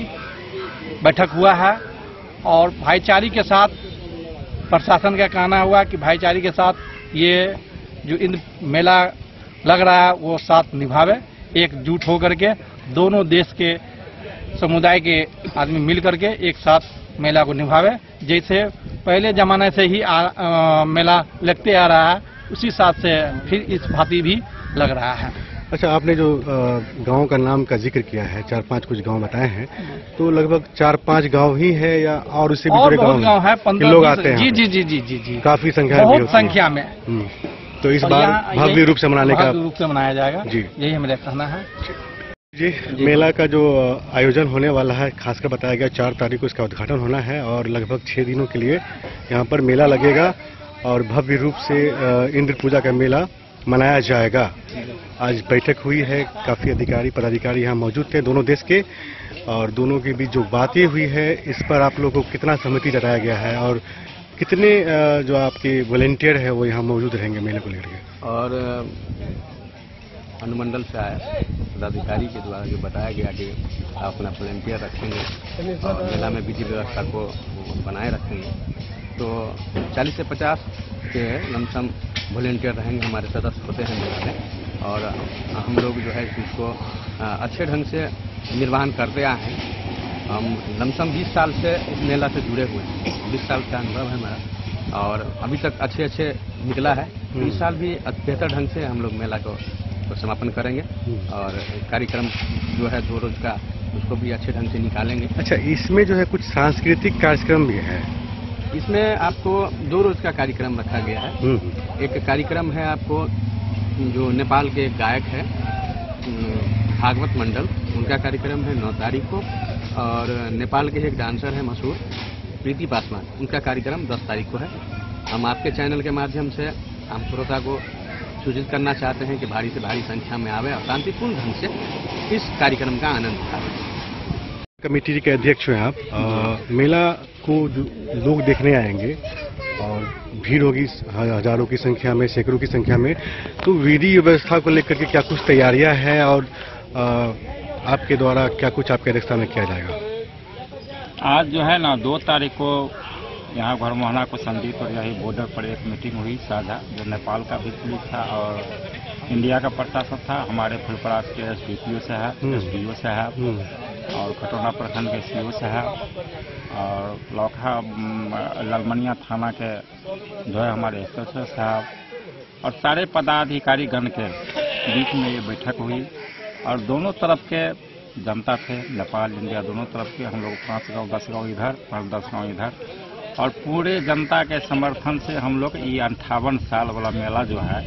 बैठक हुआ है और भाईचारे के साथ प्रशासन का कहना हुआ कि भाईचारे के साथ ये जो इंद्र मेला लग रहा है वो साथ निभावे, एकजुट होकर के दोनों देश के समुदाय के आदमी मिल करके एक साथ मेला को निभावे। जैसे पहले जमाने से ही मेला लगते आ रहा है, उसी साथ से फिर इस भांति भी लग रहा है। अच्छा, आपने जो गांव का नाम का जिक्र किया है, 4-5 कुछ गांव बताए हैं, तो लगभग 4-5 गांव ही है या और उससे भी बड़े गांव है? 15 लोग आते हैं। जी, काफी संख्या, बहुत संख्या में। तो इस बार भव्य रूप से मनाने का रूप से मनाया जाएगा जी, यही हमें कहना है। जी, मेला का जो आयोजन होने वाला है, खासकर बताया गया 4 तारीख को इसका उद्घाटन होना है और लगभग 6 दिनों के लिए यहाँ पर मेला लगेगा और भव्य रूप से इंद्र पूजा का मेला मनाया जाएगा। आज बैठक हुई है, काफी अधिकारी पदाधिकारी यहाँ मौजूद थे दोनों देश के, और दोनों के बीच जो बातें हुई है इस पर आप लोगों को कितना सहमति जताया गया है और कितने जो आपके वॉलेंटियर है वो यहाँ मौजूद रहेंगे मेले को लेकर? और अनुमंडल से आया पदाधिकारी के द्वारा जो बताया गया कि अपना वॉलेंटियर रखेंगे और मेला में विधि व्यवस्था को बनाए रखेंगे, तो 40 से 50 के लमसम वॉलेंटियर रहेंगे, हमारे सदस्य होते हैं मेला में। और हम लोग जो है इसको अच्छे ढंग से निर्वहन करते आए हैं। हम लमसम 20 साल से इस मेला से जुड़े हुए हैं, 20 साल का अनुभव है हमारा और अभी तक अच्छे निकला है। इस साल भी बेहतर ढंग से हम लोग मेला को समापन करेंगे और कार्यक्रम जो है 2 रोज का उसको भी अच्छे ढंग से निकालेंगे। अच्छा, इसमें जो है कुछ सांस्कृतिक कार्यक्रम भी है? इसमें आपको 2 रोज का कार्यक्रम रखा गया है। एक कार्यक्रम है आपको जो नेपाल के गायक है भागवत मंडल, उनका कार्यक्रम है 9 तारीख को, और नेपाल के एक डांसर है मशहूर प्रीति पासवान, उनका कार्यक्रम 10 तारीख को है। हम आपके चैनल के माध्यम से हम श्रोता को सूचित करना चाहते हैं कि भारी से भारी संख्या में आवे और शांतिपूर्ण ढंग से इस कार्यक्रम का आनंद उठाएं। कमेटी के अध्यक्ष हैं आप। मेला को लोग देखने आएंगे और भीड़ होगी हजारों की संख्या में, सैकड़ों की संख्या में, तो विधि व्यवस्था को लेकर के क्या कुछ तैयारियां हैं और आपके द्वारा क्या कुछ आपके अध्यक्षता में किया जाएगा? आज जो है ना 2 तारीख को यहाँ घरमोहना को संदीप और यही बॉर्डर पर एक मीटिंग हुई साझा, जो नेपाल का भी पुलिस था और इंडिया का प्रशासन था। हमारे फुलपरास के SDPO से है, SDO से है और खटौना प्रखंड के CO से है और लौखा लालमनिया थाना के जो है हमारे SSO साहब और सारे पदाधिकारी गण के बीच में ये बैठक हुई और दोनों तरफ के जनता थे, नेपाल इंडिया दोनों तरफ के। हम लोग 5 गाँव 10 गाँव इधर 5-10 गाँव इधर और पूरे जनता के समर्थन से हम लोग ये 58 साल वाला मेला जो है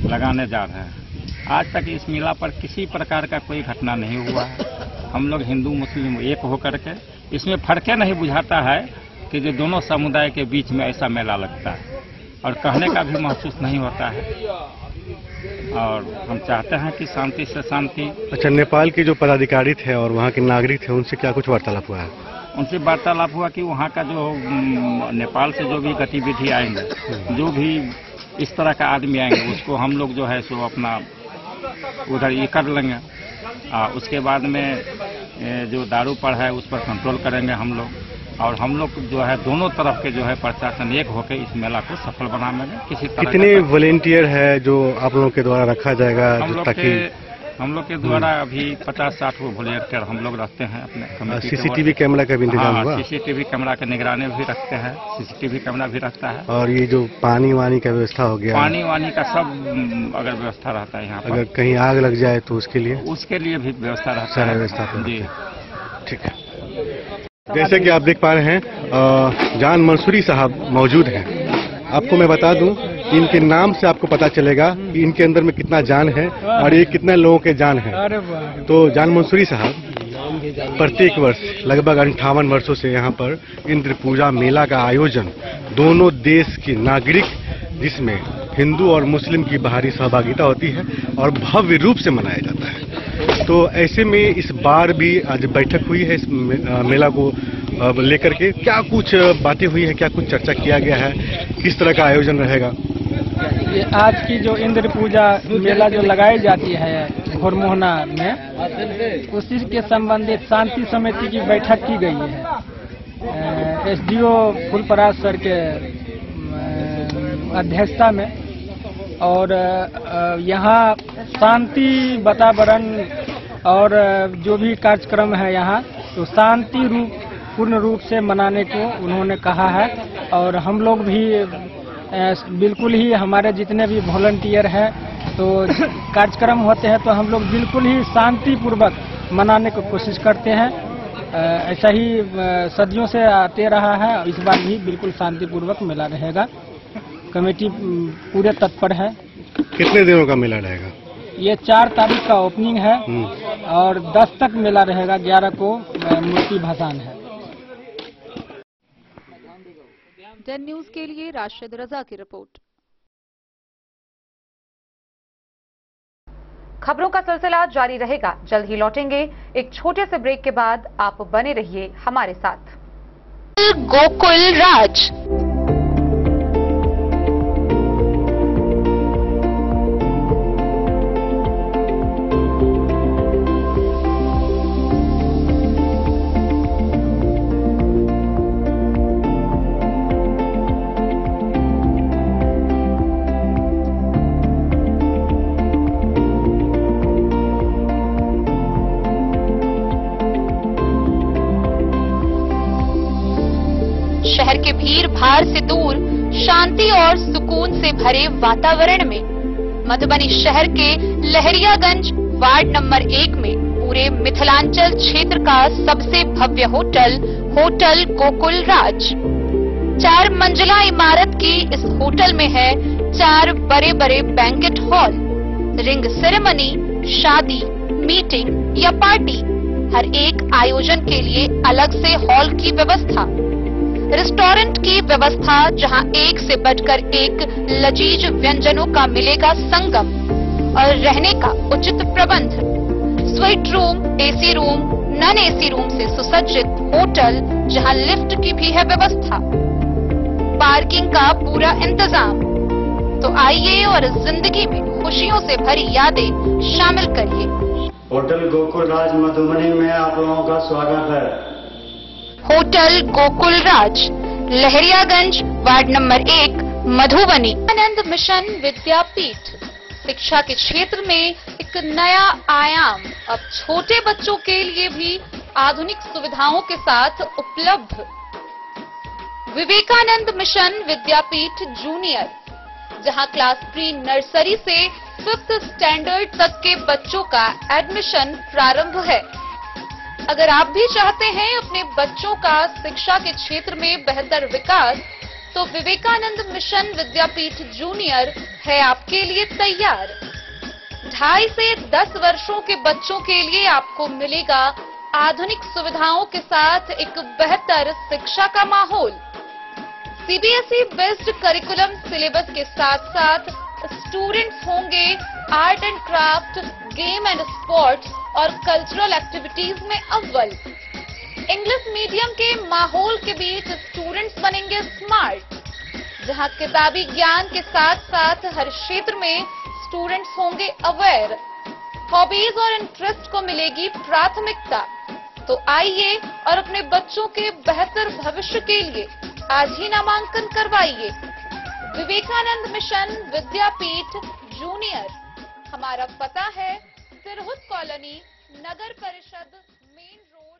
लगाने जा रहे हैं। आज तक इस मेला पर किसी प्रकार का कोई घटना नहीं हुआ है। हम लोग हिंदू मुस्लिम एक होकर के इसमें फर्क नहीं बुझाता है कि जो दोनों समुदाय के बीच में ऐसा मेला लगता है और कहने का भी महसूस नहीं होता है और हम चाहते हैं कि शांति से शांति। अच्छा, नेपाल के जो पदाधिकारी थे और वहाँ के नागरिक थे उनसे क्या कुछ वार्तालाप हुआ है? उनसे वार्तालाप हुआ कि वहाँ का जो नेपाल से जो भी गतिविधि आएंगे, जो भी इस तरह का आदमी आएंगे उसको हम लोग जो है सो अपना उधर ये कर लेंगे। उसके बाद में जो दारू पर है उस पर कंट्रोल करेंगे हम लोग और हम लोग जो है दोनों तरफ के जो है प्रशासन एक होकर इस मेला को सफल बनाएंगे। किसी तरह कितने वॉलेंटियर है जो आप लोगों के द्वारा रखा जाएगा? हम लोग के द्वारा अभी 50-60 वॉलेंटियर हम लोग रखते हैं अपने। CCTV कैमरा का भी इंतजाम हुआ? CCTV कैमरा के निगरानी भी रखते हैं, CCTV कैमरा भी रखता है। और ये जो पानी वानी का व्यवस्था हो गया? पानी वानी का सब अगर व्यवस्था रहता है यहाँ पर। अगर कहीं आग लग जाए तो उसके लिए भी व्यवस्था रहता है। सारा व्यवस्था जी ठीक है। जैसे कि आप देख पा रहे हैं जान मंसूरी साहब मौजूद हैं। आपको मैं बता दूं कि इनके नाम से आपको पता चलेगा कि इनके अंदर में कितना जान है और ये कितने लोगों के जान है। तो जान मंसूरी साहब प्रत्येक वर्ष लगभग 58 वर्षों से यहाँ पर इंद्र पूजा मेला का आयोजन दोनों देश के नागरिक जिसमें हिंदू और मुस्लिम की बाहरी सहभागिता होती है और भव्य रूप से मनाया जाता है। तो ऐसे में इस बार भी आज बैठक हुई है इस मेला को लेकर के। क्या कुछ बातें हुई है, क्या कुछ चर्चा किया गया है, किस तरह का आयोजन रहेगा? ये आज की जो इंद्र पूजा मेला जो लगाई जाती है घरमोहना में, उसी के संबंधित शांति समिति की बैठक की गई है SDO फुलपरास सर के अध्यक्षता में। और यहाँ शांति वातावरण और जो भी कार्यक्रम है यहाँ तो शांति पूर्ण रूप से मनाने को उन्होंने कहा है। और हम लोग भी बिल्कुल ही हमारे जितने भी वॉलंटियर हैं तो कार्यक्रम होते हैं तो हम लोग बिल्कुल ही शांतिपूर्वक मनाने की कोशिश करते हैं। ऐसा ही सदियों से आते रहा है, इस बार भी बिल्कुल शांतिपूर्वक मेला रहेगा। कमेटी पूरे तत्पर है। कितने दिनों का मेला रहेगा? ये 4 तारीख का ओपनिंग है और 10 तक मेला रहेगा। 11 को मूर्ति भसान है। जन न्यूज के लिए राशिद रजा की रिपोर्ट। खबरों का सिलसिला जारी रहेगा, जल्द ही लौटेंगे एक छोटे से ब्रेक के बाद। आप बने रहिए हमारे साथ। गोकुल राज शहर के भीड़ भाड़ से दूर शांति और सुकून से भरे वातावरण में मधुबनी शहर के लहरियागंज वार्ड नंबर 1 में पूरे मिथिलांचल क्षेत्र का सबसे भव्य होटल गोकुल राज 4 मंजिला इमारत की इस होटल में है 4 बड़े बड़े बैंकेट हॉल, रिंग सेरेमनी, शादी, मीटिंग या पार्टी, हर एक आयोजन के लिए अलग से हॉल की व्यवस्था। रेस्टोरेंट की व्यवस्था जहां एक से बढ़कर एक लजीज व्यंजनों का मिलेगा संगम और रहने का उचित प्रबंध, suite room, AC room, non AC room से सुसज्जित होटल जहां लिफ्ट की भी है व्यवस्था, पार्किंग का पूरा इंतजाम। तो आइए और इस जिंदगी में खुशियों से भरी यादें शामिल करिए। होटल गोकुल राज मधुबनी में आप लोगों का स्वागत है। होटल गोकुल राज, लहरियागंज, वार्ड नंबर 1, मधुबनी। आनंद मिशन विद्यापीठ शिक्षा के क्षेत्र में एक नया आयाम अब छोटे बच्चों के लिए भी आधुनिक सुविधाओं के साथ उपलब्ध। विवेकानंद मिशन विद्यापीठ जूनियर, जहां क्लास प्री नर्सरी से 5th स्टैंडर्ड तक के बच्चों का एडमिशन प्रारंभ है। अगर आप भी चाहते हैं अपने बच्चों का शिक्षा के क्षेत्र में बेहतर विकास, तो विवेकानंद मिशन विद्यापीठ जूनियर है आपके लिए तैयार। 2.5 से 10 वर्षों के बच्चों के लिए आपको मिलेगा आधुनिक सुविधाओं के साथ एक बेहतर शिक्षा का माहौल। सीबीएसई बेस्ड करिकुलम सिलेबस के साथ साथ स्टूडेंट्स होंगे art and craft, game and sports और कल्चरल एक्टिविटीज में अव्वल। इंग्लिश मीडियम के माहौल के बीच स्टूडेंट्स बनेंगे स्मार्ट, जहां किताबी ज्ञान के साथ साथ हर क्षेत्र में स्टूडेंट्स होंगे अवेयर। हॉबीज और इंटरेस्ट को मिलेगी प्राथमिकता। तो आइए और अपने बच्चों के बेहतर भविष्य के लिए आज ही नामांकन करवाइए। विवेकानंद मिशन विद्यापीठ जूनियर। हमारा पता है सिरहुत कॉलोनी, नगर परिषद, मेन रोड।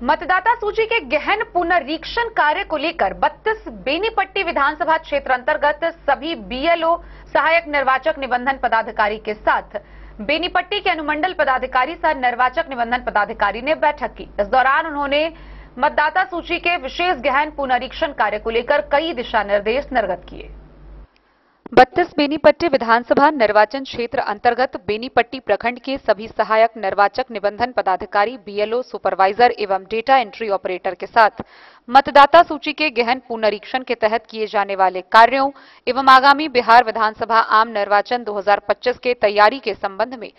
मतदाता सूची के गहन पुनरीक्षण कार्य को लेकर 32 बेनीपट्टी विधानसभा क्षेत्र अंतर्गत सभी बीएलओ, सहायक निर्वाचक निबंधन पदाधिकारी के साथ बेनीपट्टी के अनुमंडल पदाधिकारी सह निर्वाचक निबंधन पदाधिकारी ने बैठक की। इस दौरान उन्होंने मतदाता सूची के विशेष गहन पुनरीक्षण कार्य को लेकर कई दिशा निर्देश निर्गत किए। 32 बेनीपट्टी विधानसभा निर्वाचन क्षेत्र अंतर्गत बेनीपट्टी प्रखंड के सभी सहायक निर्वाचक निबंधन पदाधिकारी, बीएलओ, सुपरवाइजर एवं डेटा एंट्री ऑपरेटर के साथ मतदाता सूची के गहन पुनरीक्षण के तहत किए जाने वाले कार्यों एवं आगामी बिहार विधानसभा आम निर्वाचन 2025 के तैयारी के संबंध में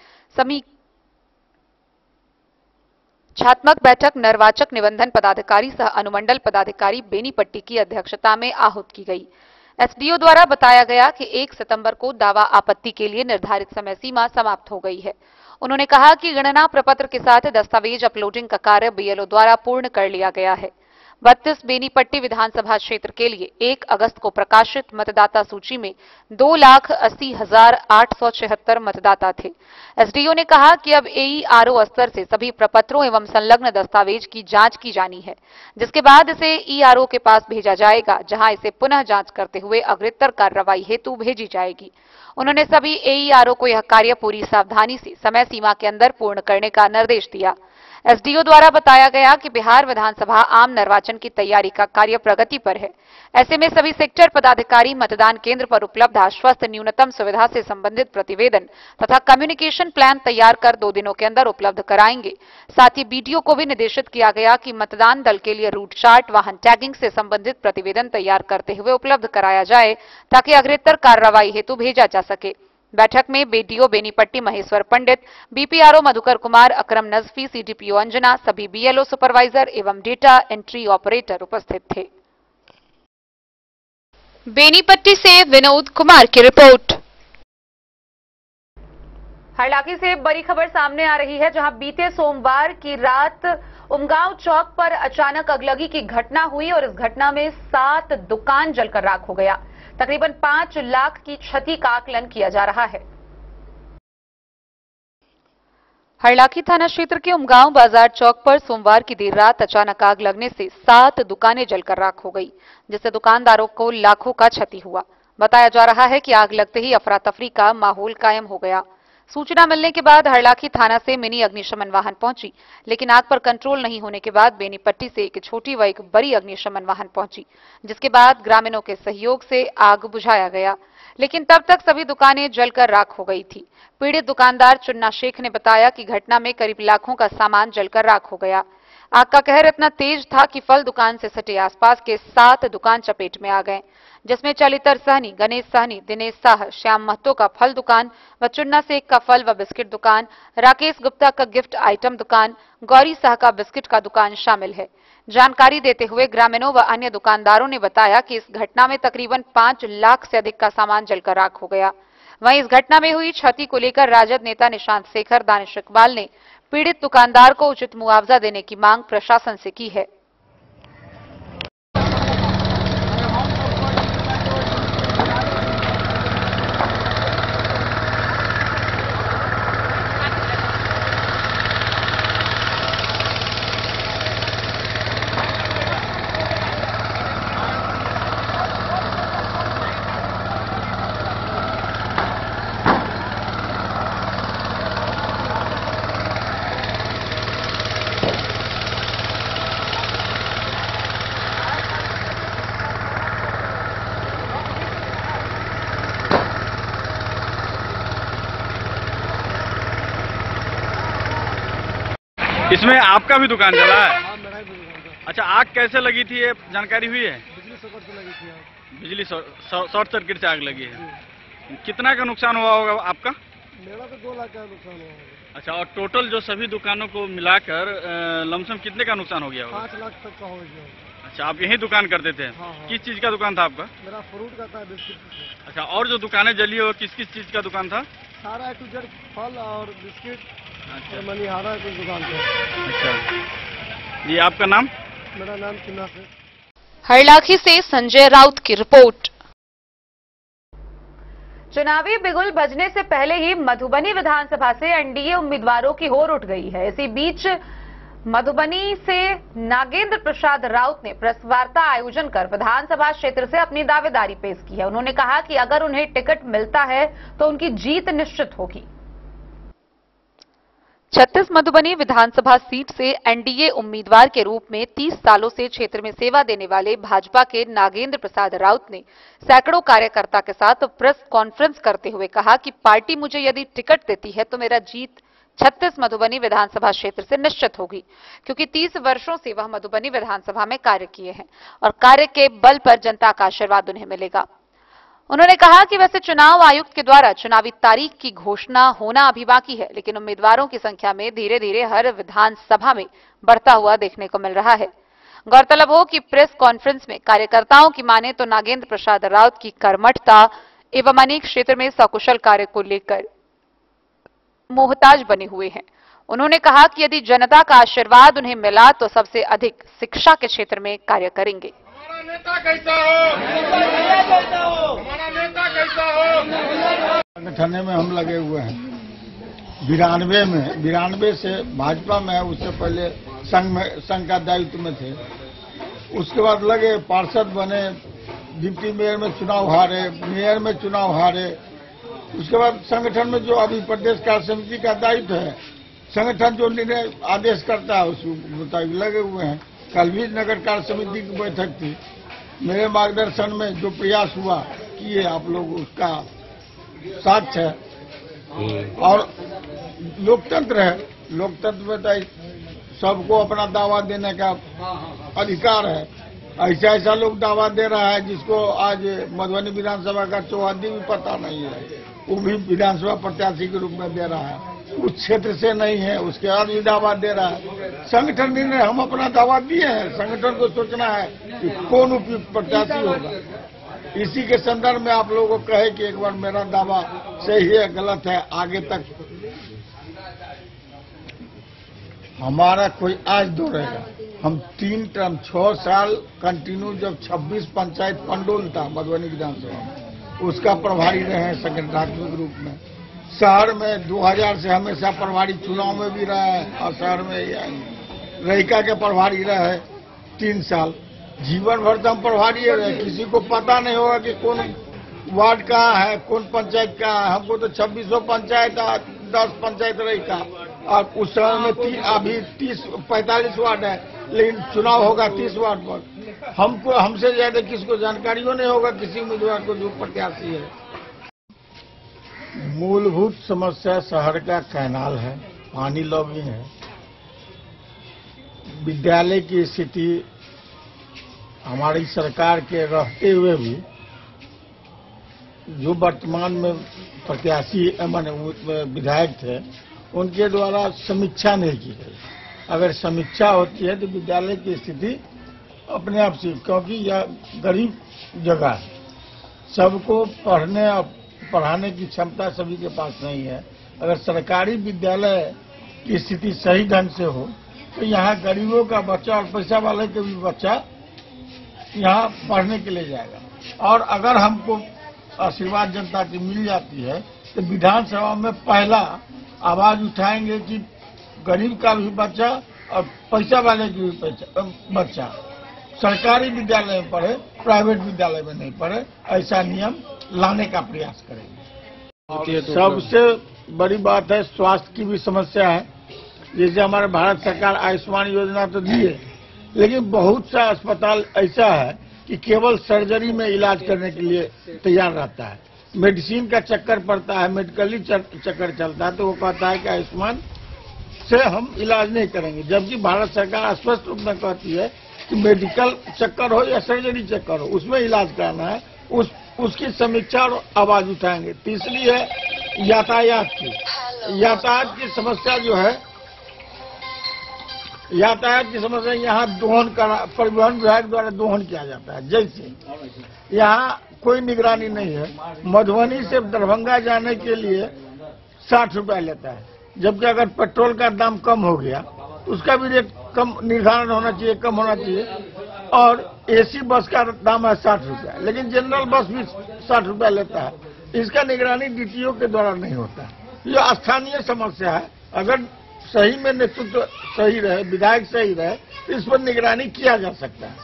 छात्मक बैठक निर्वाचक निबंधन पदाधिकारी सह अनुमंडल पदाधिकारी बेनीपट्टी की अध्यक्षता में आहूत की गई। एसडीओ द्वारा बताया गया कि 1 सितंबर को दावा आपत्ति के लिए निर्धारित समय सीमा समाप्त हो गई है। उन्होंने कहा कि गणना प्रपत्र के साथ दस्तावेज अपलोडिंग का कार्य बीएलओ द्वारा पूर्ण कर लिया गया है। 32 बेनीपट्टी विधानसभा क्षेत्र के लिए 1 अगस्त को प्रकाशित मतदाता सूची में 2,80,876 मतदाता थे। एसडीओ ने कहा कि अब एईआरओ स्तर से सभी प्रपत्रों एवं संलग्न दस्तावेज की जांच की जानी है, जिसके बाद इसे ईआरओ के पास भेजा जाएगा, जहां इसे पुनः जांच करते हुए अग्रेतर कार्रवाई हेतु भेजी जाएगी। उन्होंने सभी एईआरओ को यह कार्य पूरी सावधानी से समय सीमा के अंदर पूर्ण करने का निर्देश दिया। एसडीओ द्वारा बताया गया कि बिहार विधानसभा आम निर्वाचन की तैयारी का कार्य प्रगति पर है। ऐसे में सभी सेक्टर पदाधिकारी मतदान केंद्र पर उपलब्ध आश्वस्त न्यूनतम सुविधा से संबंधित प्रतिवेदन तथा कम्युनिकेशन प्लान तैयार कर 2 दिनों के अंदर उपलब्ध कराएंगे। साथ ही बीडीओ को भी निर्देशित किया गया कि मतदान दल के लिए रूट चार्ट, वाहन टैगिंग से संबंधित प्रतिवेदन तैयार करते हुए उपलब्ध कराया जाए, ताकि अग्रेतर कार्रवाई हेतु भेजा जा सके। बैठक में बीडीओ बेनीपट्टी महेश्वर पंडित, बीपीआरओ मधुकर कुमार, अकरम नजफी, सीडीपीओ अंजना, सभी बीएलओ, सुपरवाइजर एवं डेटा एंट्री ऑपरेटर उपस्थित थे। बेनीपट्टी से विनोद कुमार की रिपोर्ट। हरलाखी से बड़ी खबर सामने आ रही है, जहां बीते सोमवार की रात उमगांव चौक पर अचानक अगलगी की घटना हुई और इस घटना में 7 दुकान जलकर राख हो गया। तकरीबन 5 लाख की क्षति का आकलन किया जा रहा है। हरलाखी थाना क्षेत्र के उमगांव बाजार चौक पर सोमवार की देर रात अचानक आग लगने से 7 दुकानें जलकर राख हो गई, जिससे दुकानदारों को लाखों का क्षति हुआ। बताया जा रहा है कि आग लगते ही अफरा तफरी का माहौल कायम हो गया। सूचना मिलने के बाद हरलाखी थाना से मिनी अग्निशमन वाहन पहुंची, लेकिन आग पर कंट्रोल नहीं होने के बाद बेनीपट्टी से एक छोटी व एक बड़ी अग्निशमन वाहन पहुंची, जिसके बाद ग्रामीणों के सहयोग से आग बुझाया गया, लेकिन तब तक सभी दुकानें जलकर राख हो गई थी। पीड़ित दुकानदार चुन्ना शेख ने बताया कि घटना में करीब लाखों का सामान जलकर राख हो गया। आग का कहर इतना तेज था कि फल दुकान से सटे आसपास के 7 दुकान चपेट में आ गए, जिसमें चलितर सहनी, गणेश सहनी, दिनेश साह, श्याम महतो का फल दुकान व चुन्ना शेख का फल व बिस्किट दुकान, राकेश गुप्ता का गिफ्ट आइटम दुकान, गौरी साह का बिस्किट का दुकान शामिल है। जानकारी देते हुए ग्रामीणों व अन्य दुकानदारों ने बताया कि इस घटना में तकरीबन 5 लाख से अधिक का सामान जलकर राख हो गया। वहीं इस घटना में हुई क्षति को लेकर राजद नेता निशांत शेखर, दानिश इकबाल ने पीड़ित दुकानदार को उचित मुआवजा देने की मांग प्रशासन से की है। इसमें आपका भी दुकान चला है? अच्छा, आग कैसे लगी थी ये जानकारी हुई है? बिजली सर्किट से लगी थी आग। बिजली शॉर्ट सर्किट से आग लगी है। कितना का नुकसान हुआ होगा आपका? मेरा तो 2 लाख का नुकसान हुआ होगा। अच्छा, और टोटल जो सभी दुकानों को मिलाकर लमसम कितने का नुकसान हो गया होगा? 5 लाख तक का हो गया। अच्छा, आप यही दुकान करते थे? हाँ। किस चीज का दुकान था आपका? मेरा फ्रूट का था, बिस्किट का। अच्छा, और जो दुकानें जली हो किस किस चीज का दुकान था? सारा A to Z फल और बिस्किट। अच्छा, मनिहारा की दुकान था। अच्छा, ये आपका नाम? मेरा नाम चुन्ना है। हरलाखी से संजय राउत की रिपोर्ट। चुनावी बिगुल बजने से पहले ही मधुबनी विधानसभा से एनडीए उम्मीदवारों की होड़ उठ गई है। इसी बीच मधुबनी से नागेंद्र प्रसाद राउत ने प्रेस वार्ता आयोजन कर विधानसभा क्षेत्र से अपनी दावेदारी पेश की है। उन्होंने कहा कि अगर उन्हें टिकट मिलता है तो उनकी जीत निश्चित होगी। 36 मधुबनी विधानसभा सीट से एनडीए उम्मीदवार के रूप में 30 सालों से क्षेत्र में सेवा देने वाले भाजपा के नागेंद्र प्रसाद राउत ने सैकड़ों कार्यकर्ता के साथ प्रेस कॉन्फ्रेंस करते हुए कहा कि पार्टी मुझे यदि टिकट देती है तो मेरा जीत 36 मधुबनी विधानसभा क्षेत्र से निश्चित होगी, क्योंकि 30 वर्षों से वह मधुबनी विधानसभा में कार्य किए हैं और कार्य के बल पर जनता का आशीर्वाद उन्हें मिलेगा। उन्होंने कहा कि वैसे चुनाव आयुक्त के द्वारा चुनावी तारीख की घोषणा होना अभी बाकी है, लेकिन उम्मीदवारों की संख्या में धीरे धीरे हर विधानसभा में बढ़ता हुआ देखने को मिल रहा है। गौरतलब हो कि प्रेस कॉन्फ्रेंस में कार्यकर्ताओं की माने तो नागेंद्र प्रसाद राउत की कर्मठता एवं अनेक क्षेत्र में सकुशल कार्य को लेकर मोहताज बने हुए हैं। उन्होंने कहा कि यदि जनता का आशीर्वाद उन्हें मिला तो सबसे अधिक शिक्षा के क्षेत्र में कार्य करेंगे। नेता कैसा हो? हमारा नेता कैसा हो? संगठन में हम लगे हुए हैं 92 से भाजपा में है। उससे पहले संघ का दायित्व में थे। उसके बाद लगे, पार्षद बने, डिप्टी मेयर में चुनाव हारे, मेयर में चुनाव हारे। उसके बाद संगठन में जो अभी प्रदेश कार्य समिति का दायित्व है, संगठन जो निर्णय आदेश करता है उस मुताबिक लगे हुए हैं। कल भी नगर कार्य समिति की बैठक थी। मेरे मार्गदर्शन में जो प्रयास हुआ किए आप लोग उसका साक्ष्य है। और लोकतंत्र है, लोकतंत्र में तो सबको अपना दावा देने का अधिकार है। ऐसा लोग दावा दे रहा है जिसको आज मधुबनी विधानसभा का चौहद्दी भी पता नहीं है, वो भी विधानसभा प्रत्याशी के रूप में दे रहा है। उस क्षेत्र से नहीं है, उसके बाद भी दावा दे रहा है। संगठन निर्णय, हम अपना दावा दिए हैं। संगठन को सोचना है कि कौन उपयुक्त प्रत्याशी होगा। इसी के संदर्भ में आप लोगों को कहे कि एक बार मेरा दावा सही है गलत है, आगे तक हमारा कोई आज दौड़ेगा। हम 3 टर्म 6 साल कंटिन्यू, जब 26 पंचायत पंडोल था मधुबनी विधानसभा में, उसका प्रभारी रहे हैं संगठनात्मक रूप में। शहर में 2000 से हमेशा प्रभारी चुनाव में भी रहा है और शहर में रहिका के प्रभारी रहे 3 साल। जीवन भर तो हम प्रभारी रहे। किसी को पता नहीं होगा कि कौन वार्ड कहाँ है, कौन पंचायत कहाँ है। हमको तो 2600 पंचायत, 10 पंचायत रहिका, और उस समय में अभी 45 वार्ड है, लेकिन चुनाव होगा 30 वार्ड पर। हमसे ज्यादा किसको जानकारियों नहीं होगा किसी उम्मीदवार को जो प्रत्याशी है। मूलभूत समस्या शहर का कैनाल है, पानी लॉगिंग है। विद्यालय की स्थिति हमारी सरकार के रहते हुए भी जो वर्तमान में प्रत्याशी माने विधायक थे उनके द्वारा समीक्षा नहीं की गई। अगर समीक्षा होती है तो विद्यालय की स्थिति अपने आप से, क्योंकि यह गरीब जगह है, सबको पढ़ने और पढ़ाने की क्षमता सभी के पास नहीं है। अगर सरकारी विद्यालय की स्थिति सही ढंग से हो तो यहाँ गरीबों का बच्चा और पैसा वाले के भी बच्चा यहाँ पढ़ने के लिए जाएगा। और अगर हमको आशीर्वाद जनता की मिल जाती है तो विधानसभा में पहला आवाज उठाएंगे कि गरीब का भी बच्चा और पैसा वाले की भी बच्चा सरकारी विद्यालय में पढ़े, प्राइवेट विद्यालय में नहीं पढ़े, ऐसा नियम लाने का प्रयास करेंगे। सबसे बड़ी बात है स्वास्थ्य की भी समस्या है। जैसे हमारे भारत सरकार आयुष्मान योजना तो दी है, लेकिन बहुत सा अस्पताल ऐसा है कि केवल सर्जरी में इलाज करने के लिए तैयार रहता है, मेडिसिन का चक्कर पड़ता है, मेडिकली चक्कर चलता है, तो वो कहता है कि आयुष्मान से हम इलाज नहीं करेंगे। जबकि भारत सरकार स्पष्ट रूप में कहती है कि मेडिकल चक्कर हो या सर्जरी चक्कर हो, उसमें इलाज कराना है, उसकी समीक्षा और आवाज उठाएंगे। तीसरी है यातायात की समस्या जो है, यातायात की समस्या यहाँ दोहन परिवहन विभाग द्वारा दोहन किया जाता है। जैसे यहाँ कोई निगरानी नहीं है, मधुबनी से दरभंगा जाने के लिए 60 रुपया लेता है, जबकि अगर पेट्रोल का दाम कम हो गया तो उसका भी रेट कम निर्धारण होना चाहिए, कम होना चाहिए। और एसी बस का दाम है 60 रुपया, लेकिन जनरल बस भी 60 रुपया लेता है। इसका निगरानी डीटीओ के द्वारा नहीं होता। ये स्थानीय समस्या है। अगर सही में नेतृत्व सही रहे, विधायक सही रहे, तो इस पर निगरानी किया जा सकता है।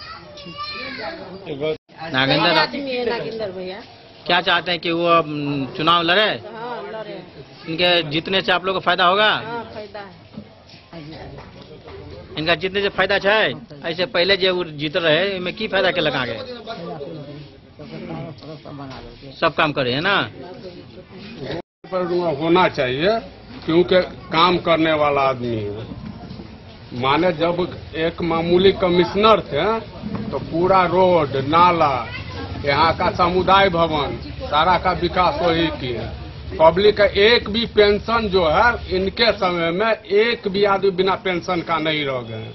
नागेंद्र भैया क्या चाहते हैं कि वो चुनाव लड़े? हाँ, लड़े। इनके जीतने से आप लोग को फायदा होगा? हाँ, फायदा है। इनका जीतने से फायदा है। ऐसे पहले जो जीत रहे इनमें की फायदा के लगा गए? सब काम करे है ना। होना चाहिए क्योंकि काम करने वाला आदमी है। माने जब एक मामूली कमिश्नर थे तो पूरा रोड नाला, यहाँ का समुदाय भवन, सारा का विकास वही किए। पब्लिक का एक भी पेंशन जो है इनके समय में एक भी आदमी बिना पेंशन का नहीं रह गए।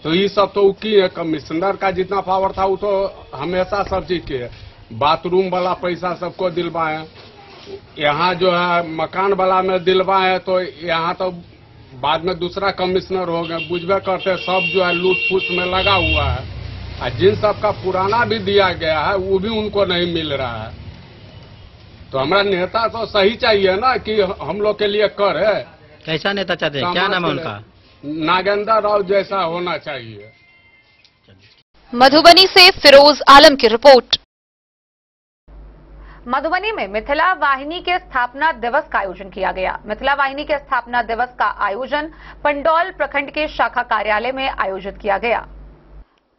तो ये सब तो की है। कमिश्नर का जितना पावर था वो तो हमेशा सब चीज के बाथरूम वाला पैसा सबको दिलवाए, यहाँ जो है मकान वाला में दिलवाए, तो यहाँ तो बाद में दूसरा कमिश्नर हो गए। बुझबे करते सब जो है लूट फूट में लगा हुआ है, और जिन सबका पुराना भी दिया गया है वो भी उनको नहीं मिल रहा है। तो हमारा नेता तो सही चाहिए ना कि हम लोग के लिए करे। कैसा नेता चाहते हैं? क्या नाम है उनका? नागेंद्र राव जैसा होना चाहिए। मधुबनी से फिरोज आलम की रिपोर्ट। मधुबनी में मिथिला वाहिनी के स्थापना दिवस का आयोजन किया गया। मिथिला वाहिनी के स्थापना दिवस का आयोजन पंडौल प्रखंड के शाखा कार्यालय में आयोजित किया गया।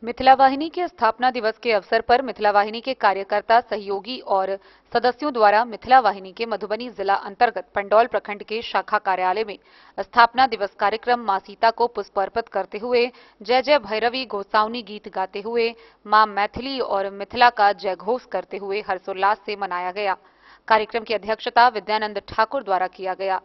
मिथिला वाहिनी के स्थापना दिवस के अवसर पर मिथिला वाहिनी के कार्यकर्ता, सहयोगी और सदस्यों द्वारा मिथिला वाहिनी के मधुबनी जिला अंतर्गत पंडौल प्रखंड के शाखा कार्यालय में स्थापना दिवस कार्यक्रम मां सीता को पुष्प अर्पित करते हुए जय जय भैरवी गोसाउनी गीत गाते हुए मां मैथिली और मिथिला का जयघोष करते हुए हर्षोल्लास से मनाया गया। कार्यक्रम की अध्यक्षता विद्यानंद ठाकुर द्वारा किया गया।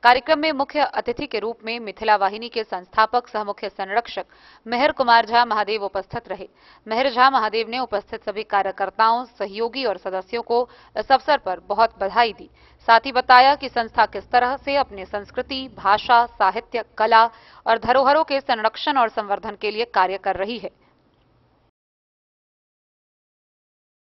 कार्यक्रम में मुख्य अतिथि के रूप में मिथिला वाहिनी के संस्थापक सह मुख्य संरक्षक मेहर कुमार झा महादेव उपस्थित रहे। मेहर झा महादेव ने उपस्थित सभी कार्यकर्ताओं, सहयोगी और सदस्यों को इस अवसर पर बहुत बधाई दी। साथ ही बताया कि संस्था किस तरह से अपने संस्कृति, भाषा, साहित्य, कला और धरोहरों के संरक्षण और संवर्धन के लिए कार्य कर रही है।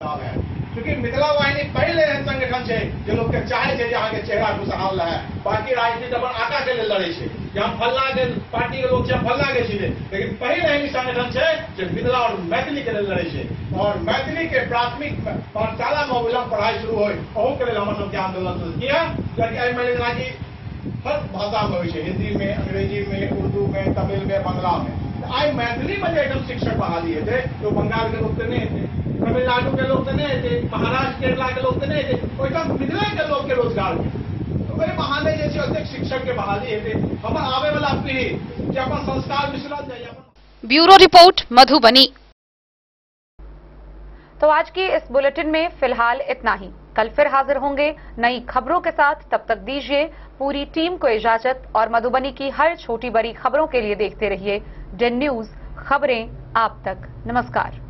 क्योंकि मिथिला वाहिनी पहले एहन संगठन है जो लोग के चाहे छै यहाँ के चेहरा घुसावल है। बाकी राजनीति अपन आका के लिए लड़े छे, यहाँ फल्ला के पार्टी के लोग फल्ला के छे, लेकिन पहले एहन संगठन है जो मिथिला और मैथिली के लिए लड़े छे। और मैथिली के प्राथमिक पाठशाला में विलम्ब पढ़ाई शुरू हो के लिए हम सब आंदोलन किया। कि हर भाषा में हो, हिंदी में, अंग्रेजी में, उर्दू में, तमिल में, बंगला में। आई मैथिली में एकदम शिक्षक बहाली थे जो बंगाल के लोग नहीं थे, तमिलनाडु के लोग नहीं थे, महाराष्ट्र केरला के लोग नहीं थे, एकदम मिथिला के लोग के रोजगार में। कोई बहाने जैसे होते शिक्षक के बहाली है हम आवे वाला पीढ़ी कि अपन संस्कार विसरल जाए। Bureau report Madhubani. तो आज की इस बुलेटिन में फिलहाल इतना ही। कल फिर हाजिर होंगे नई खबरों के साथ। तब तक दीजिए पूरी टीम को इजाजत और मधुबनी की हर छोटी बड़ी खबरों के लिए देखते रहिए डेन न्यूज, खबरें आप तक। नमस्कार।